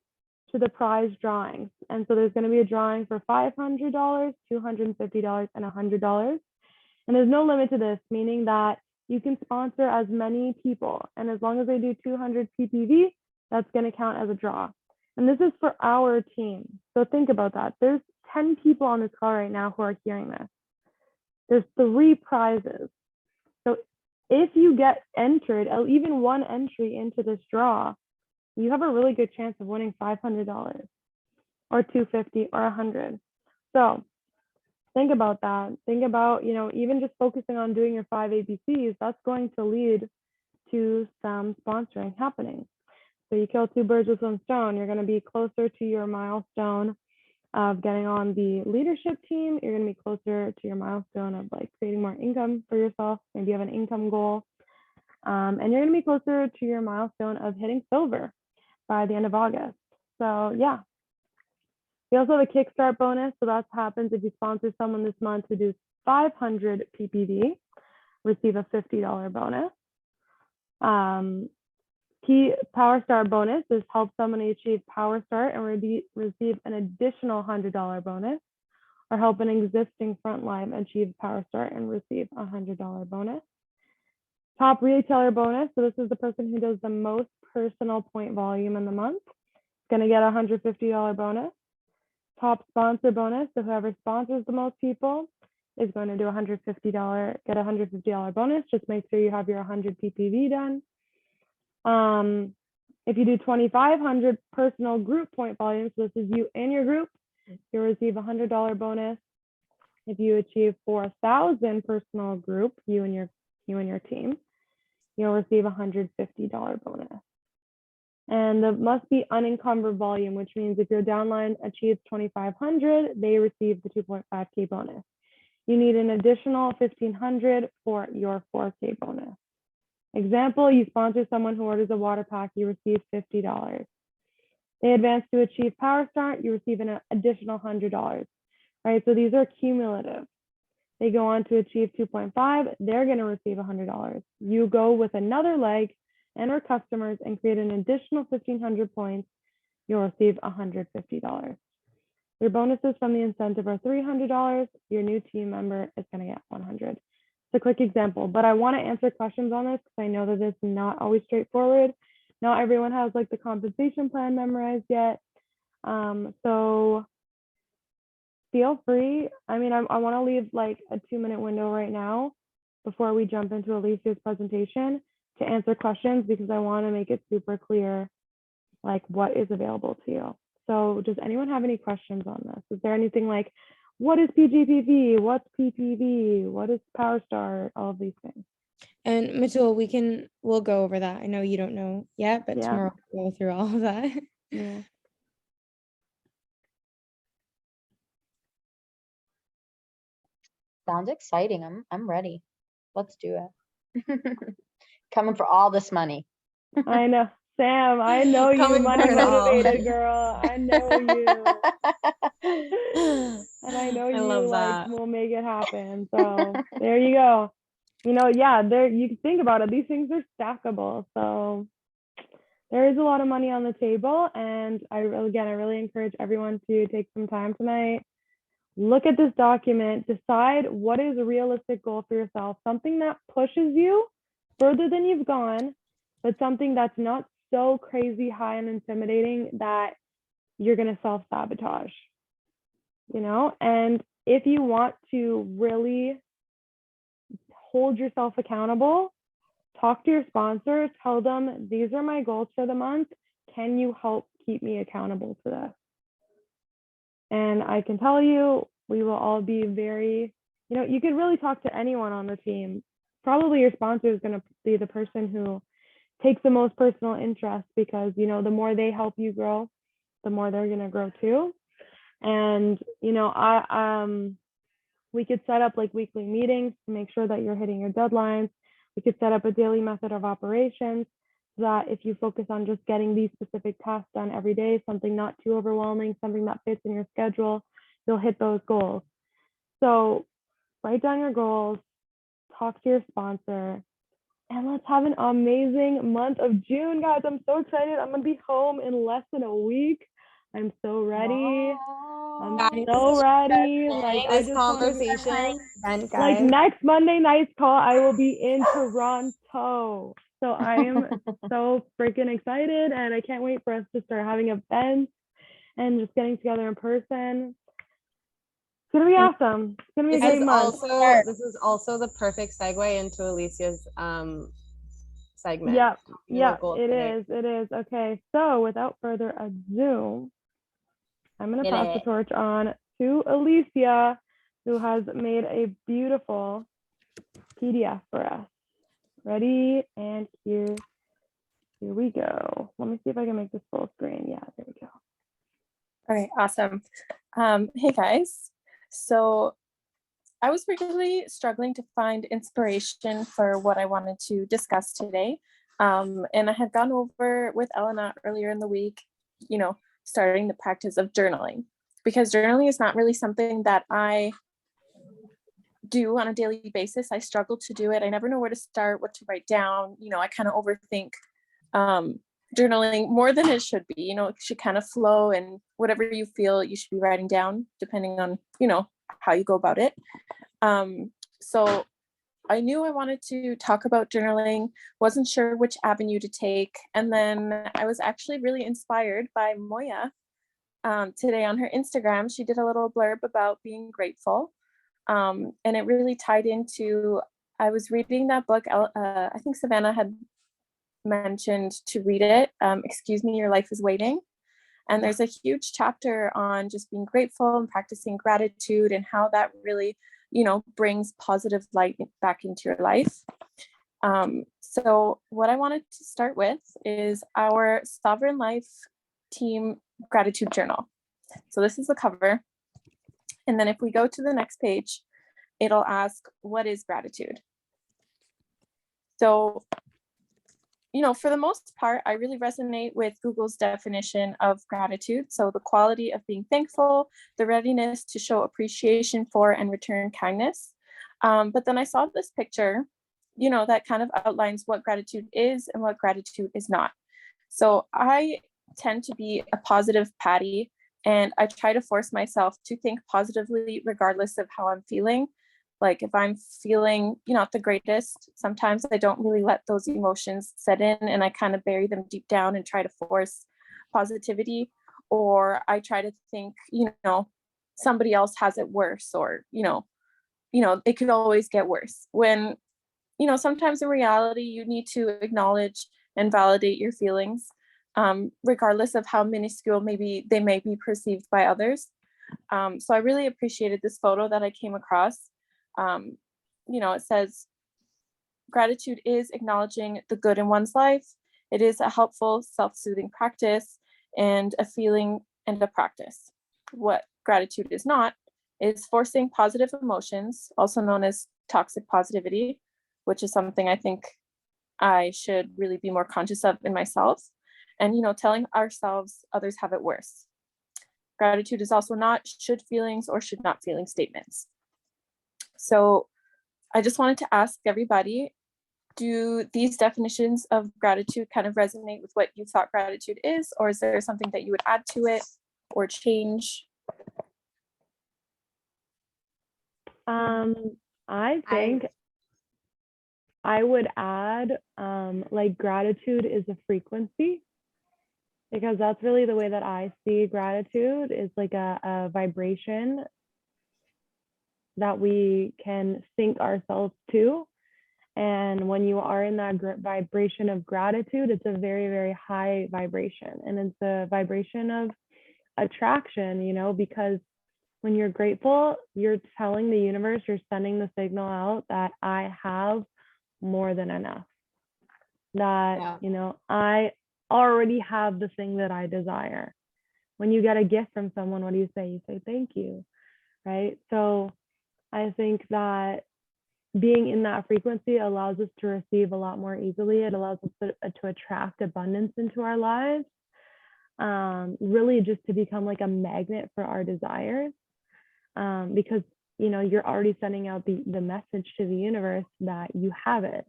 to the prize drawings. And so there's going to be a drawing for $500, $250, and $100. And there's no limit to this, meaning that you can sponsor as many people. And as long as they do 200 PPV, that's going to count as a draw. And this is for our team. So think about that. There's 10 people on this call right now who are hearing this. There's 3 prizes. So if you get entered, even one entry into this draw, you have a really good chance of winning $500 or $250 or $100. So think about that. Think about, even just focusing on doing your 5 ABCs, that's going to lead to some sponsoring happening. So you kill 2 birds with 1 stone. You're going to be closer to your milestone of getting on the leadership team. You're going to be closer to your milestone of like creating more income for yourself. Maybe you have an income goal. And you're going to be closer to your milestone of hitting silver by the end of August. So yeah. We also have a Kickstart bonus. So that happens if you sponsor someone this month who does 500 PPV, receive a $50 bonus. Key Power Start bonus is help someone achieve Power Start and receive an additional $100 bonus, or help an existing frontline achieve Power Start and receive a $100 bonus. Top Retailer bonus. So this is the person who does the most personal point volume in the month. It's going to get a $150 bonus. Top Sponsor bonus. So whoever sponsors the most people is going to do get a $150 bonus. Just make sure you have your 100 PPV done. If you do 2,500 personal group point volume, so this is you and your group, you'll receive a $100 bonus. If you achieve 4,000 personal group, you and your team, you'll receive a $150 bonus. And the must be unencumbered volume, which means if your downline achieves 2,500, they receive the 2.5K bonus. You need an additional 1,500 for your 4K bonus. Example, you sponsor someone who orders a water pack, you receive $50. They advance to achieve Power Start, you receive an additional $100, right? So these are cumulative. they go on to achieve 2.5, they're going to receive $100. You go with another leg and our customers and create an additional 1,500 points, you'll receive $150. Your bonuses from the incentive are $300. Your new team member is going to get $100. It's a quick example, but I want to answer questions on this because I know that this is not always straightforward. Not everyone has like the compensation plan memorized yet. So feel free. I mean, I want to leave like a 2-minute window right now before we jump into Alicia's presentation to answer questions because I want to make it super clear like what is available to you. So does anyone have any questions on this? Is there anything like, what is PGPV? What's PPV? What is Power Start? All of these things. And Matul, we'll go over that. I know you don't know yet, but Yeah. tomorrow we'll go through all of that. Yeah. Sounds exciting. I'm ready. Let's do it. Coming for all this money. I know. Sam, I know you Coming money for it all. motivated girl. I know you. And I know I you love like that. will make it happen. So there you go. You know, yeah, there you can think about it. These things are stackable. So there is a lot of money on the table. And I really encourage everyone to take some time tonight. Look at this document, decide what is a realistic goal for yourself, something that pushes you further than you've gone, but something that's not so crazy high and intimidating that you're going to self-sabotage, you know? And if you want to really hold yourself accountable, talk to your sponsor, tell them, these are my goals for the month. Can you help keep me accountable to this? And I can tell you, we will all be very, you know, you could really talk to anyone on the team. Probably your sponsor is going to be the person who takes the most personal interest because, you know, the more they help you grow, the more they're going to grow too. And, you know, we could set up like weekly meetings to make sure that you're hitting your deadlines. We could set up a daily method of operations so that if you focus on just getting these specific tasks done every day, something not too overwhelming, something that fits in your schedule, you'll hit those goals. So write down your goals, talk to your sponsor, and let's have an amazing month of June, guys. I'm so excited. I'm going to be home in less than a week. I'm so ready. I'm Guys, so ready. Like I This just wanna- conversation, then like guys, next Monday night's call, I will be in Toronto. So I am so freaking excited and I can't wait for us to start having events and just getting together in person. It's gonna be awesome. It's gonna be a great month. This is also the perfect segue into Alicia's segment. Yeah, your goal it today. is. It is. Okay, so without further ado, I'm gonna pass the torch on to Alicia, who has made a beautiful PDF for us. Ready? And here we go. Let me see if I can make this full screen. Yeah, there we go. All right, awesome. Hey guys. So I was really struggling to find inspiration for what I wanted to discuss today. And I had gone over with Elena earlier in the week, you know, starting the practice of journaling, because journaling is not really something that I do on a daily basis. I struggle to do it. I never know where to start, what to write down. You know, I kind of overthink journaling more than it should be. You know, it should kind of flow, and whatever you feel you should be writing down depending on, you know, how you go about it. So I knew I wanted to talk about journaling, wasn't sure which avenue to take. And then I was actually really inspired by Moya today on her Instagram. She did a little blurb about being grateful. And it really tied into, I was reading that book. I think Savannah had mentioned to read it. Excuse Me, Your Life is Waiting. And there's a huge chapter on just being grateful and practicing gratitude and how that really, you know, brings positive light back into your life. So what I wanted to start with is our Sovereign Life Team Gratitude Journal. So this is the cover. And then if we go to the next page, it'll ask, what is gratitude? So, you know, for the most part, I really resonate with Google's definition of gratitude. So the quality of being thankful, the readiness to show appreciation for and return kindness. But then I saw this picture, that kind of outlines what gratitude is and what gratitude is not. So I tend to be a positive Patty, and I try to force myself to think positively regardless of how I'm feeling. Like if I'm feeling, not the greatest, sometimes I don't really let those emotions set in and I kind of bury them deep down and try to force positivity. Or I try to think, somebody else has it worse, or, it could always get worse. When, sometimes in reality, you need to acknowledge and validate your feelings, regardless of how minuscule maybe they may be perceived by others. So I really appreciated this photo that I came across. It says, gratitude is acknowledging the good in one's life. It is a helpful, self-soothing practice and a feeling and a practice. What gratitude is not is forcing positive emotions, also known as toxic positivity, which is something I think I should really be more conscious of in myself. And, telling ourselves others have it worse. Gratitude is also not should feelings or should not feeling statements. So I just wanted to ask everybody, do these definitions of gratitude kind of resonate with what you thought gratitude is, or is there something that you would add to it or change? I think I would add like gratitude is a frequency, because that's really the way that I see gratitude, is like a vibration that we can sync ourselves to. And when you are in that vibration of gratitude, it's a very, very high vibration. And it's a vibration of attraction, because when you're grateful, you're telling the universe, you're sending the signal out that I have more than enough. That, I already have the thing that I desire. When you get a gift from someone, what do you say? You say, thank you, right? So I think that being in that frequency allows us to receive a lot more easily. It allows us to attract abundance into our lives, really just to become like a magnet for our desires, because you're already sending out the message to the universe that you have it.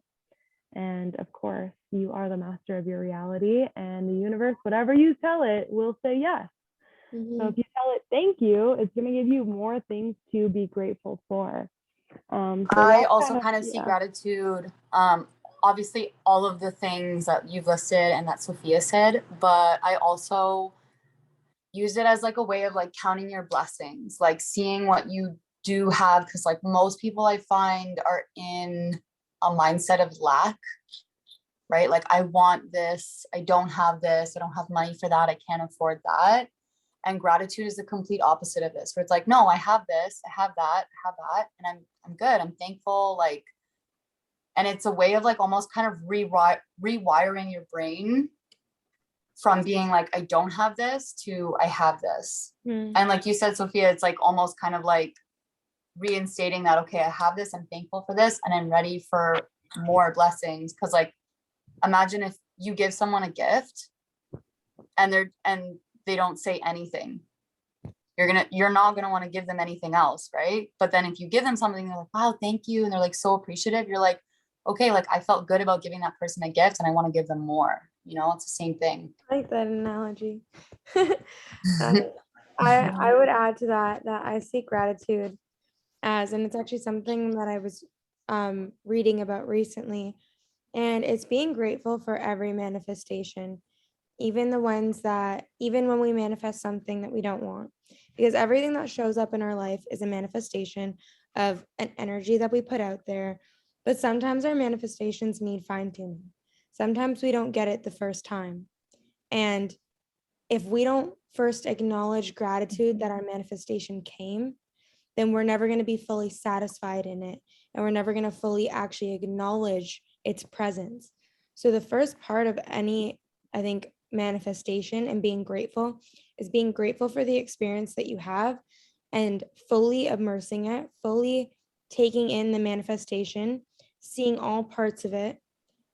And of course, you are the master of your reality, and the universe, whatever you tell it, will say yes. So if you tell it thank you, it's going to give you more things to be grateful for. So I also kind of see gratitude, obviously all of the things that you've listed and that Sophia said, but I also use it as like a way of like counting your blessings, like seeing what you do have, because like most people I find are in a mindset of lack, right? Like I want this, I don't have this, I don't have money for that, I can't afford that. And gratitude is the complete opposite of this, where it's like, no, I have this, I have that, and I'm good, I'm thankful, like, and it's a way of like almost kind of rewiring your brain from being like, I don't have this to I have this. And like you said, Sophia, it's like almost kind of like reinstating that, okay, I have this, I'm thankful for this, and I'm ready for more blessings. Because like, imagine if you give someone a gift and they don't say anything, you're not gonna want to give them anything else, right? But then if you give them something, they're like, wow, thank you, and they're like so appreciative, you're like, okay, like I felt good about giving that person a gift and I want to give them more. It's the same thing. I like that analogy. I would add to that I see gratitude as, and it's actually something that I was reading about recently, and it's being grateful for every manifestation, even when we manifest something that we don't want, because everything that shows up in our life is a manifestation of an energy that we put out there. But sometimes our manifestations need fine-tuning. Sometimes we don't get it the first time. And if we don't first acknowledge gratitude that our manifestation came, then we're never going to be fully satisfied in it. And we're never going to fully actually acknowledge its presence. So the first part of any, I think, manifestation and being grateful is being grateful for the experience that you have and fully immersing it, fully taking in the manifestation, seeing all parts of it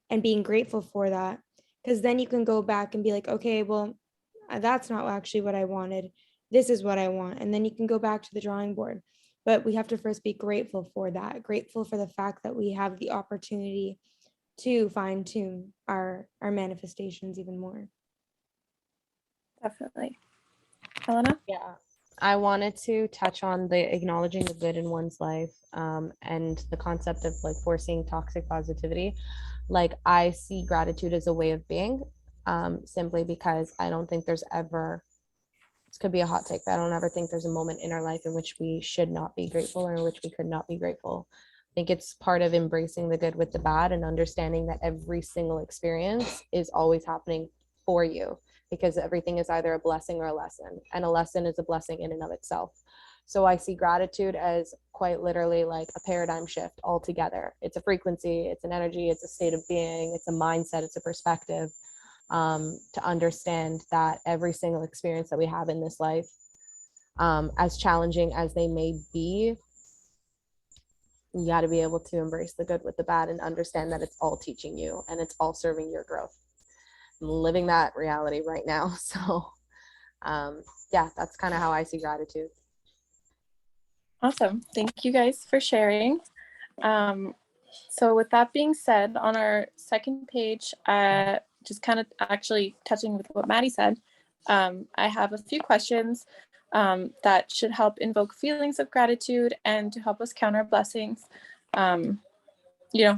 and being grateful for that. Because then you can go back and be like, okay, well, that's not actually what I wanted. This is what I want. And then you can go back to the drawing board. but we have to first be grateful for that, grateful for the fact that we have the opportunity to fine tune our manifestations even more. Definitely. Helena? Yeah, I wanted to touch on the acknowledging the good in one's life, and the concept of like forcing toxic positivity. Like I see gratitude as a way of being, simply because I don't think there's ever, this could be a hot take, but I don't ever think there's a moment in our life in which we should not be grateful or in which we could not be grateful. I think it's part of embracing the good with the bad and understanding that every single experience is always happening for you, because everything is either a blessing or a lesson, and a lesson is a blessing in and of itself. So I see gratitude as quite literally like a paradigm shift altogether. It's a frequency, it's an energy, it's a state of being, it's a mindset, it's a perspective, to understand that every single experience that we have in this life, as challenging as they may be, you got to be able to embrace the good with the bad and understand that it's all teaching you and it's all serving your growth. I'm living that reality right now. So yeah, that's kind of how I see gratitude. Awesome. Thank you guys for sharing. So with that being said, on our second page, just kind of actually touching with what Maddie said, I have a few questions that should help invoke feelings of gratitude and to help us count our blessings.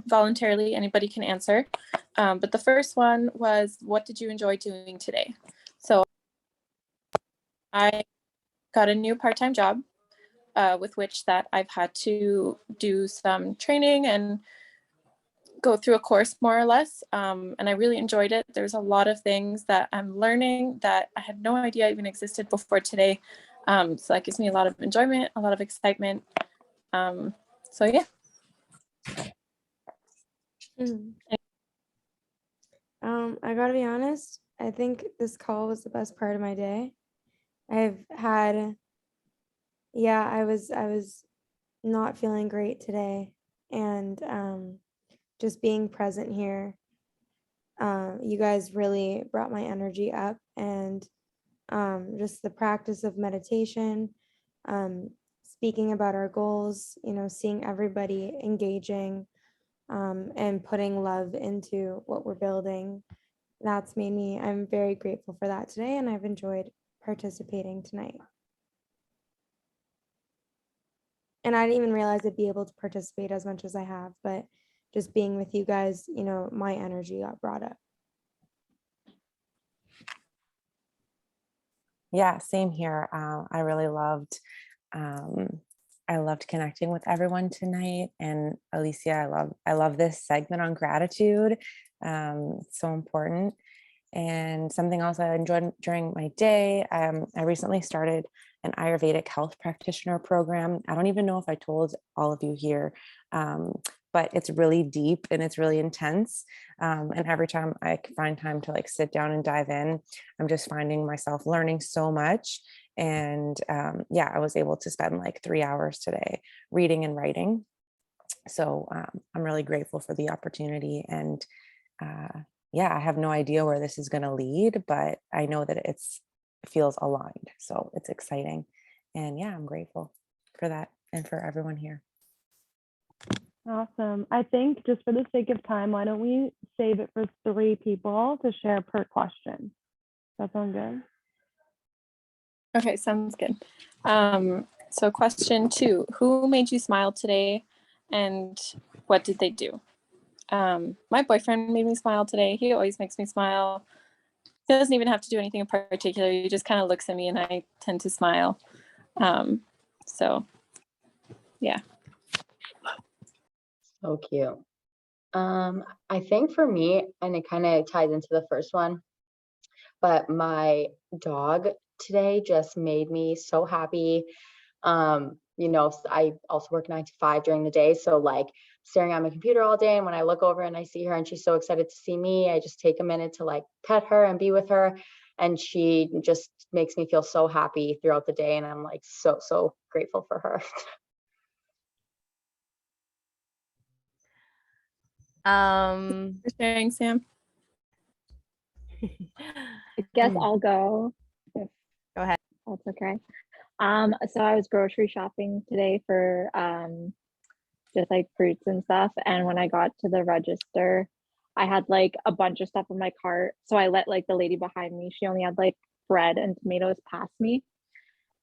Voluntarily, anybody can answer. But the first one was, what did you enjoy doing today? So I got a new part-time job with which that I've had to do some training and go through a course more or less. And I really enjoyed it. There's a lot of things that I'm learning that I had no idea even existed before today. So that gives me a lot of enjoyment, a lot of excitement. So yeah. I gotta be honest, I think this call was the best part of my day. I was not feeling great today, and just being present here, you guys really brought my energy up, and just the practice of meditation, speaking about our goals, seeing everybody engaging, and putting love into what we're building. I'm very grateful for that today, and I've enjoyed participating tonight. And I didn't even realize I'd be able to participate as much as I have, but just being with you guys, my energy got brought up. Yeah, same here. I really loved connecting with everyone tonight. And Alicia, I love this segment on gratitude. It's so important. And something else I enjoyed during my day, I recently started an Ayurvedic health practitioner program. I don't even know if I told all of you here, but it's really deep and it's really intense. And every time I find time to like sit down and dive in, I'm just finding myself learning so much. And I was able to spend like 3 hours today reading and writing. So I'm really grateful for the opportunity. And I have no idea where this is going to lead, but I know that it feels aligned. So it's exciting. And I'm grateful for that and for everyone here. Awesome. I think just for the sake of time, why don't we save it for 3 people to share per question? That sound good? Okay, sounds good. So question 2, who made you smile today and what did they do? My boyfriend made me smile today. He always makes me smile. He doesn't even have to do anything in particular. He just kind of looks at me and I tend to smile. So yeah. So cute. I think for me, and it kind of ties into the first one, but my dog today just made me so happy. I also work 9 to 5 during the day. So like staring at my computer all day. And when I look over and I see her and she's so excited to see me, I just take a minute to like pet her and be with her. And she just makes me feel so happy throughout the day. And I'm like, so grateful for her. For sharing, Sam. I guess I'll go. Go ahead. That's okay. So I was grocery shopping today for just like fruits and stuff. And when I got to the register, I had like a bunch of stuff in my cart. So I let like the lady behind me, she only had like bread and tomatoes past me.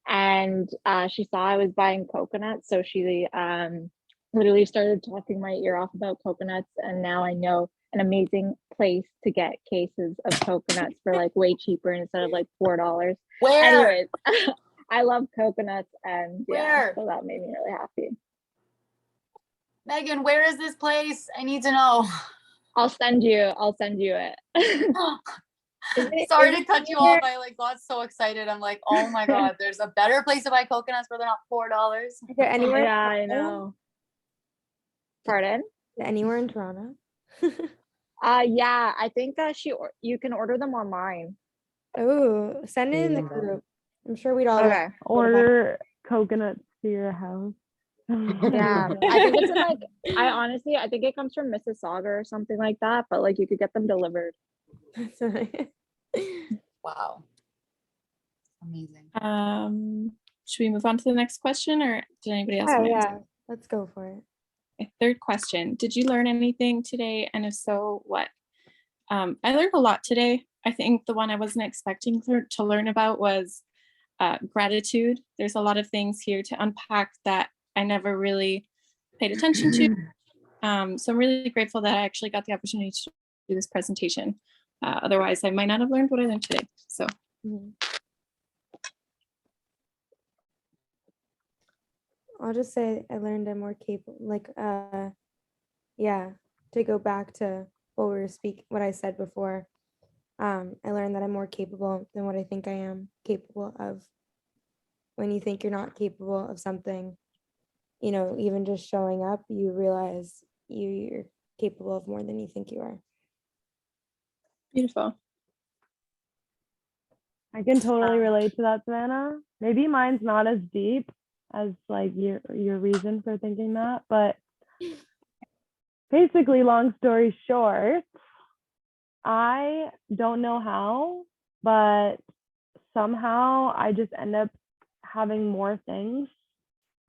And she saw I was buying coconuts. So she literally started talking my ear off about coconuts. And now I know an amazing place to get cases of coconuts for like way cheaper instead of like $4. Where? Anyways, I love coconuts, and yeah, Where? so that made me really happy. Megan, where is this place? I need to know. I'll send you it. Sorry to cut you off. I like got so excited. I'm like, oh my God, there's a better place to buy coconuts for they're not $4. Is there anywhere? Yeah, I know. Pardon? Anywhere in Toronto? Yeah, I think you can order them online. Oh, send it in the Even better. group. I'm sure we'd all Okay. Order coconuts to your house. Yeah, I think it's in like, I think it comes from Mississauga or something like that, but like you could get them delivered. Wow. Amazing. Should we move on to the next question, or did anybody else Oh, want to yeah, answer? let's go for it. A third question. Did you learn anything today? And if so, what? I learned a lot today. I think the one I wasn't expecting to learn about was gratitude. There's a lot of things here to unpack that I never really paid attention to. So I'm really grateful that I actually got the opportunity to do this presentation. Otherwise, I might not have learned what I learned today. So I'll just say I learned I'm more capable, like, yeah, to go back to what I said before. I learned that I'm more capable than what I think I am capable of. When you think you're not capable of something, you know, even just showing up, you realize you're capable of more than you think you are. beautiful. I can totally relate to that, Savannah. Maybe mine's not as deep as like your reason for thinking that, but basically, long story short, I don't know how, but somehow I just end up having more things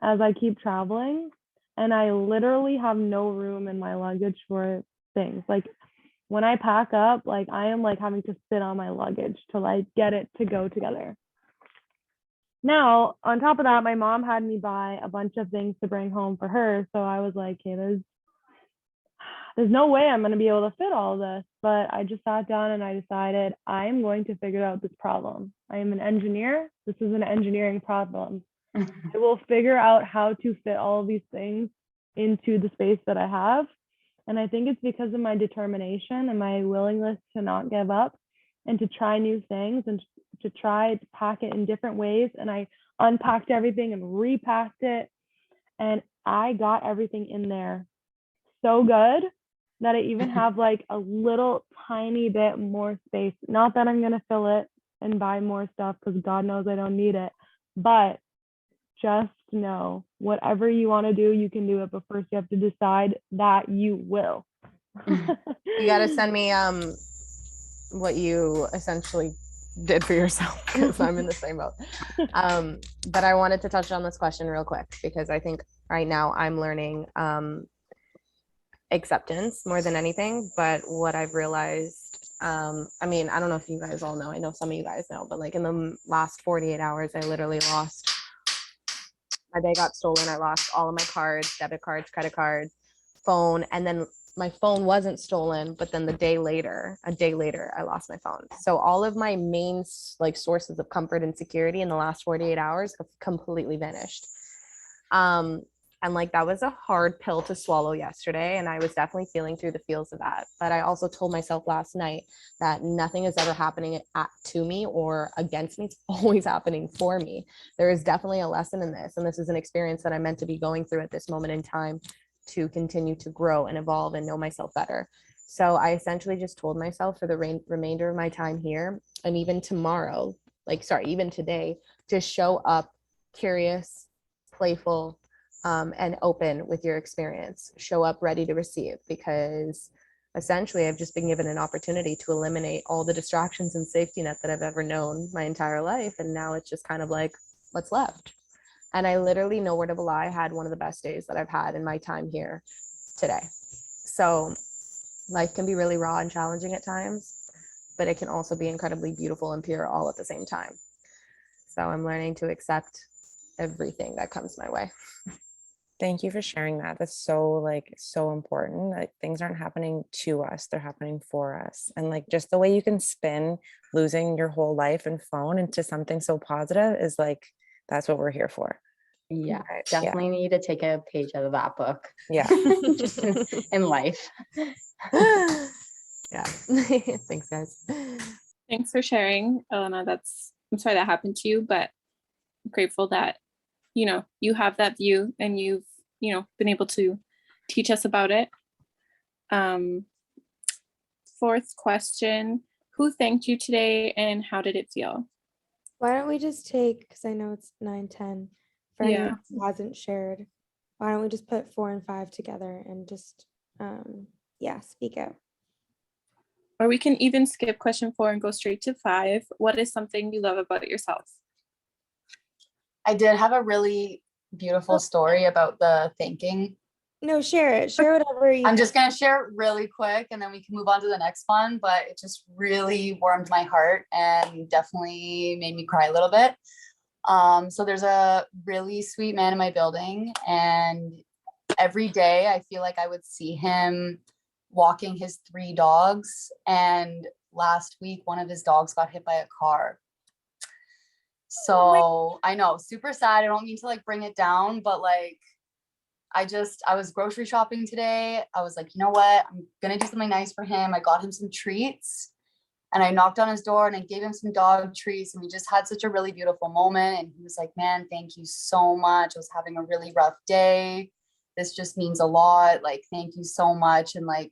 as I keep traveling, and I literally have no room in my luggage for things. Like when I pack up, like I am like having to sit on my luggage to like get it to go together. Now, on top of that, my mom had me buy a bunch of things to bring home for her. So I was like, okay, there's no way I'm going to be able to fit all of this. But I just sat down and I decided I'm going to figure out this problem. I am an engineer. This is an engineering problem. I will figure out how to fit all of these things into the space that I have. And I think it's because of my determination and my willingness to not give up and to try new things and to try to pack it in different ways. And I unpacked everything and repacked it. And I got everything in there so good that I even have like a little tiny bit more space. Not that I'm going to fill it and buy more stuff because God knows I don't need it. But just know whatever you want to do, you can do it. But first you have to decide that you will. You got to send me what you essentially did for yourself, because I'm in the same boat. But I wanted to touch on this question real quick because I think right now I'm learning acceptance more than anything. But what I've realized, I mean, I don't know if you guys all know, I know some of you guys know, but like in the last 48 hours, I literally lost, my bag got stolen. I lost all of my cards, debit cards, credit cards, phone, and then my phone wasn't stolen, but then a day later, I lost my phone. So all of my main like sources of comfort and security in the last 48 hours have completely vanished. And like that was a hard pill to swallow yesterday, and I was definitely feeling through the feels of that. But I also told myself last night that nothing is ever happening to me or against me. It's always happening for me. There is definitely a lesson in this, and this is an experience that I'm meant to be going through at this moment in time to continue to grow and evolve and know myself better. So I essentially just told myself for the remainder of my time here, and even tomorrow, even today, to show up curious, playful, and open with your experience. Show up ready to receive, because essentially I've just been given an opportunity to eliminate all the distractions and safety net that I've ever known my entire life. And now it's just kind of like, what's left. And I literally, no word of a lie, had one of the best days that I've had in my time here today. So life can be really raw and challenging at times, but it can also be incredibly beautiful and pure all at the same time. So I'm learning to accept everything that comes my way. Thank you for sharing that. That's so important. Like things aren't happening to us, they're happening for us. And like just the way you can spin losing your whole life and phone into something so positive is like, that's what we're here for. Yeah, Right, definitely need to take a page out of that book. Yeah. Just in life. Yeah. Thanks, guys. Thanks for sharing, Elena. I'm sorry that happened to you, but I'm grateful that, you have that view and you've, been able to teach us about it. Fourth question, who thanked you today and how did it feel? Why don't we just take, because I know it's 9:10, for Yeah. anyone who hasn't shared, why don't we just put 4 and 5 together and just, speak out. Or we can even skip question 4 and go straight to 5. What is something you love about yourself? I did have a really beautiful story about the thanking. No, share it. Share whatever you. I'm just going to share it really quick and then we can move on to the next one, but it just really warmed my heart and definitely made me cry a little bit. So there's a really sweet man in my building, and every day I feel like I would see him walking his 3 dogs, and last week one of his dogs got hit by a car. So I know, super sad. I don't mean to like bring it down, but like I was grocery shopping today. I was like, you know what? I'm gonna do something nice for him. I got him some treats and I knocked on his door and I gave him some dog treats, and we just had such a really beautiful moment. And he was like, man, thank you so much. I was having a really rough day. This just means a lot. Like, thank you so much. And like,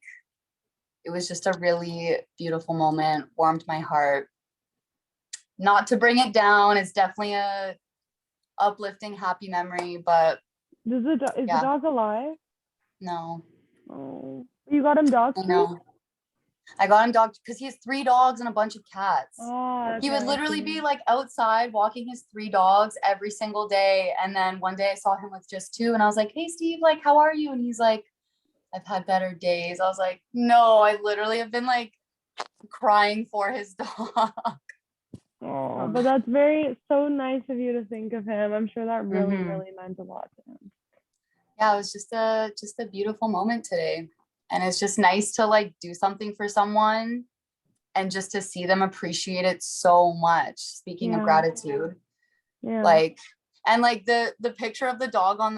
it was just a really beautiful moment, warmed my heart. Not to bring it down, it's definitely a uplifting, happy memory, but Is the dog alive? no. Oh, you got him dog I treats? know. I got him dog because he has 3 dogs and a bunch of cats. Oh, He would okay, I literally see. be like outside walking his 3 dogs every single day. And then one day I saw him with just 2 and I was like, hey, Steve, like, how are you? And he's like, I've had better days. I was like, no, I literally have been like crying for his dog. Oh, but that's so nice of you to think of him. I'm sure that really, really meant a lot to him. Yeah, it was just a beautiful moment today. And it's just nice to like do something for someone and just to see them appreciate it so much. Speaking of gratitude. Yeah. Like, and like the picture of the dog on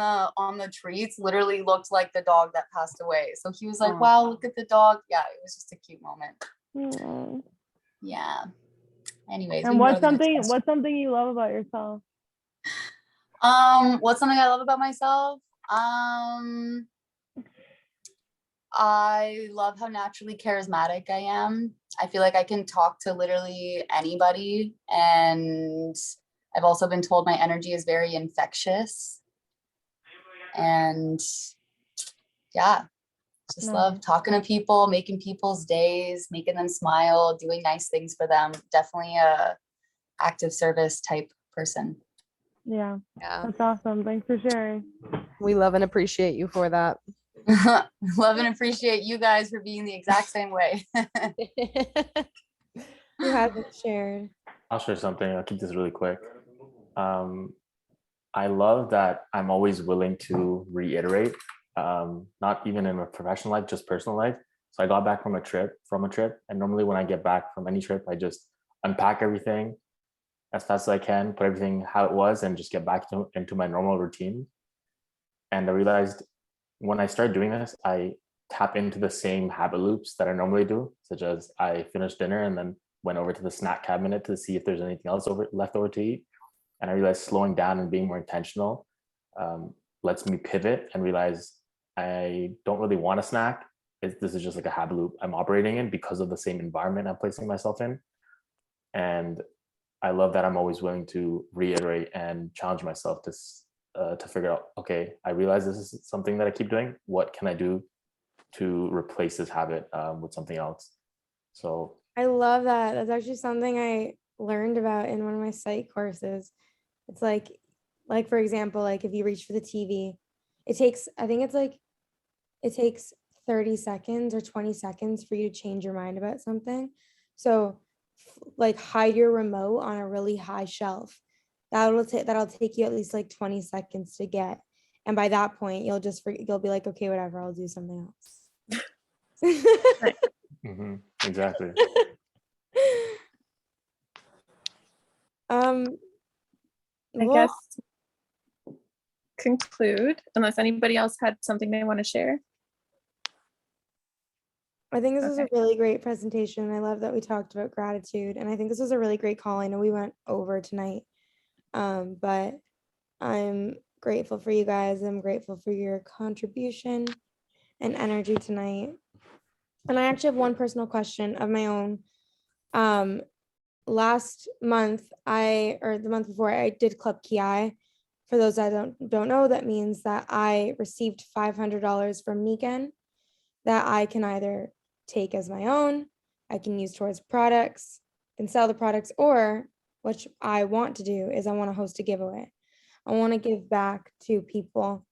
the treats literally looked like the dog that passed away. So he was like, wow, look at the dog. Yeah, it was just a cute moment. Aww. Yeah. Anyways. And what's something you love about yourself? What's something I love about myself? I love how naturally charismatic I am. I feel like I can talk to literally anybody, and I've also been told my energy is very infectious. And yeah, just love talking to people, making people's days, making them smile, doing nice things for them. Definitely a active service type person. Yeah, that's awesome. Thanks for sharing. We love and appreciate you for that. Love and appreciate you guys for being the exact same way. Who hasn't shared? I'll share something. I'll keep this really quick. I love that I'm always willing to reiterate, not even in a professional life, just personal life. So I got back from a trip, and normally when I get back from any trip, I just unpack everything as fast as I can, put everything how it was, and just get back into my normal routine. And I realized when I started doing this, I tap into the same habit loops that I normally do, such as I finished dinner and then went over to the snack cabinet to see if there's anything else left over to eat. And I realized slowing down and being more intentional lets me pivot and realize I don't really want a snack. This is just like a habit loop I'm operating in because of the same environment I'm placing myself in. And I love that I'm always willing to reiterate and challenge myself to figure out, okay, I realize this is something that I keep doing. What can I do to replace this habit with something else? So I love that. That's actually something I learned about in one of my psych courses. It's like for example, like if you reach for the TV, it takes, I think it's like, it takes 30 seconds or 20 seconds for you to change your mind about something. So like hide your remote on a really high shelf. That'll take you at least like 20 seconds to get. And by that point, you'll be like, okay, whatever, I'll do something else. Exactly. I Well, guess conclude unless anybody else had something they want to share. I think this was a Okay. really great presentation. I love that we talked about gratitude, and I think this was a really great call. I know we went over tonight, but I'm grateful for you guys. I'm grateful for your contribution and energy tonight. And I actually have one personal question of my own. Last month, or the month before, I did Club Ki. For those that don't know, that means that I received $500 from Niken that I can either take as my own, I can use towards products, can sell the products, or what I want to do is I want to host a giveaway. I want to give back to people.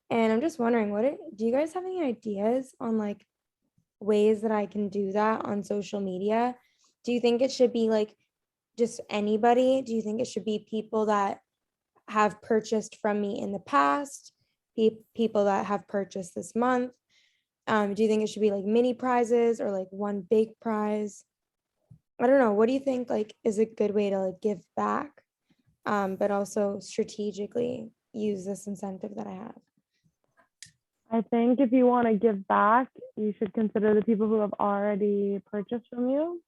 And I'm just wondering, do you guys have any ideas on like ways that I can do that on social media? Do you think it should be like just anybody? Do you think it should be people that have purchased from me in the past, people that have purchased this month? Do you think it should be like mini prizes or like one big prize? I don't know. What do you think like is a good way to like give back, but also strategically use this incentive that I have? I think if you want to give back, you should consider the people who have already purchased from you.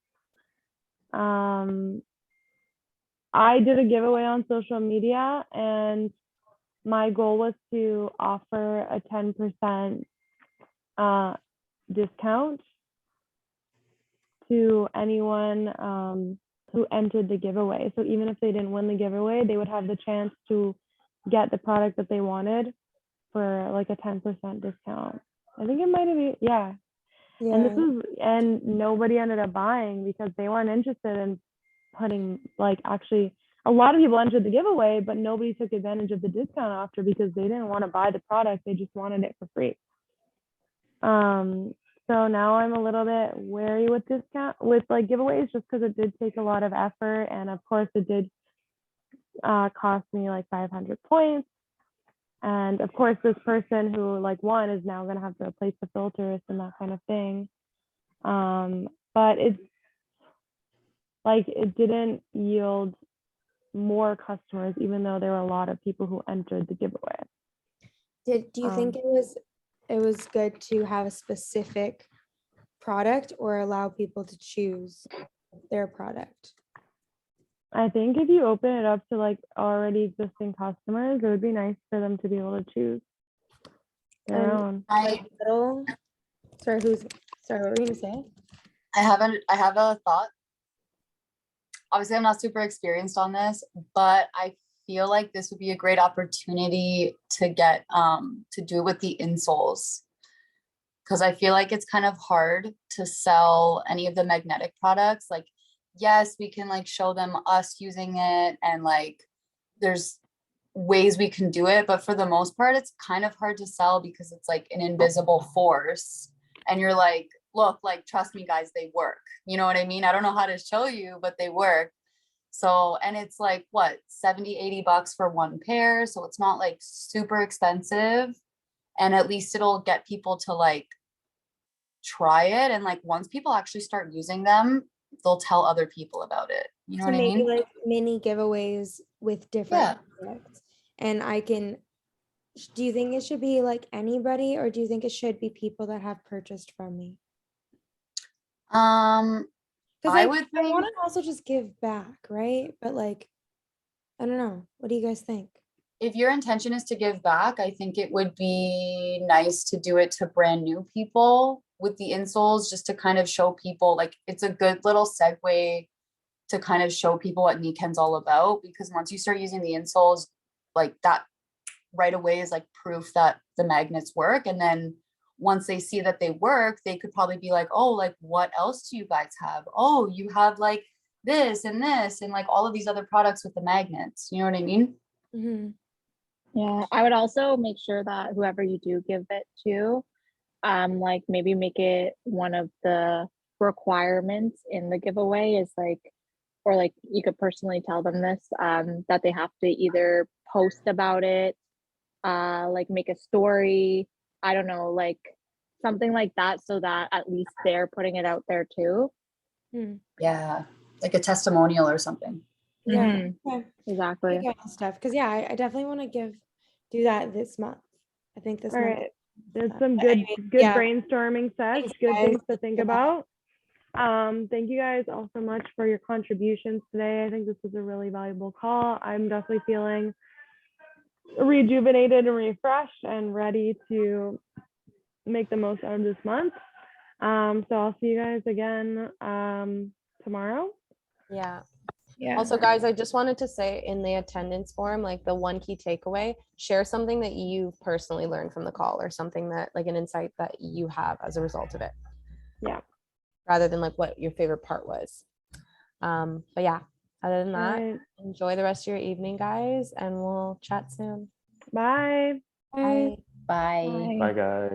I did a giveaway on social media, and my goal was to offer a 10% discount to anyone who entered the giveaway. So even if they didn't win the giveaway, they would have the chance to get the product that they wanted for like a 10% discount. I think it might have been, yeah. And nobody ended up buying because they weren't interested in putting, like, actually a lot of people entered the giveaway, but nobody took advantage of the discount offer because they didn't want to buy the product. They just wanted it for free. So now I'm a little bit wary with like giveaways, just because it did take a lot of effort. And of course it did cost me like 500 points. And of course, this person who like won is now going to have to replace the filters and that kind of thing. But it's like, it didn't yield more customers, even though there were a lot of people who entered the giveaway. Do you think it was good to have a specific product or allow people to choose their product? I think if you open it up to like already existing customers, it would be nice for them to be able to choose their own. Sorry, what were you gonna say? I have a thought. Obviously, I'm not super experienced on this, but I feel like this would be a great opportunity to get to do it with the insoles, because I feel like it's kind of hard to sell any of the magnetic products. Like, yes, we can like show them us using it, and like there's ways we can do it, but for the most part it's kind of hard to sell because it's like an invisible force, and you're like, look, like, trust me guys, they work. You know what I mean? I don't know how to show you, but they work. So, and it's like what, 70-80 bucks for one pair, so it's not like super expensive, and at least it'll get people to like try it, and like once people actually start using them, they'll tell other people about it. You know So what I maybe mean? like mini giveaways with different products. And do you think it should be like anybody, or do you think it should be people that have purchased from me? Because I I would want think to also just give back, right? But like, I don't know. What do you guys think? if your intention is to give back, I think it would be nice to do it to brand new people with the insoles, just to kind of show people, like, it's a good little segue to kind of show people what Niken's all about, because once you start using the insoles, like, that right away is like proof that the magnets work. And then once they see that they work, they could probably be like, oh, like, what else do you guys have? Oh, you have like this and like all of these other products with the magnets. You know what I mean? Mhm. Yeah, I would also make sure that whoever you do give it to, like maybe make it one of the requirements in the giveaway is like, or like you could personally tell them this, that they have to either post about it, like make a story, I don't know, like something like that, so that at least they're putting it out there too. Yeah, like a testimonial or something. Yeah. Mhm. Okay. Exactly. Yeah, stuff. Because yeah, I definitely want to do that this month. I think this All month. right. There's But some good yeah. brainstorming sets, Thanks, good guys. things to think about. Thank you guys all so much for your contributions today. I think this was a really valuable call. I'm definitely feeling rejuvenated and refreshed and ready to make the most out of this month. So I'll see you guys again tomorrow. Yeah. Yeah. Also, guys, I just wanted to say in the attendance form, like the one key takeaway, share something that you personally learned from the call or something that like an insight that you have as a result of it. Yeah. Rather than like what your favorite part was. But yeah, other than All that, right. enjoy the rest of your evening, guys, and we'll chat soon. Bye. Bye. Bye. Bye. Bye, guys.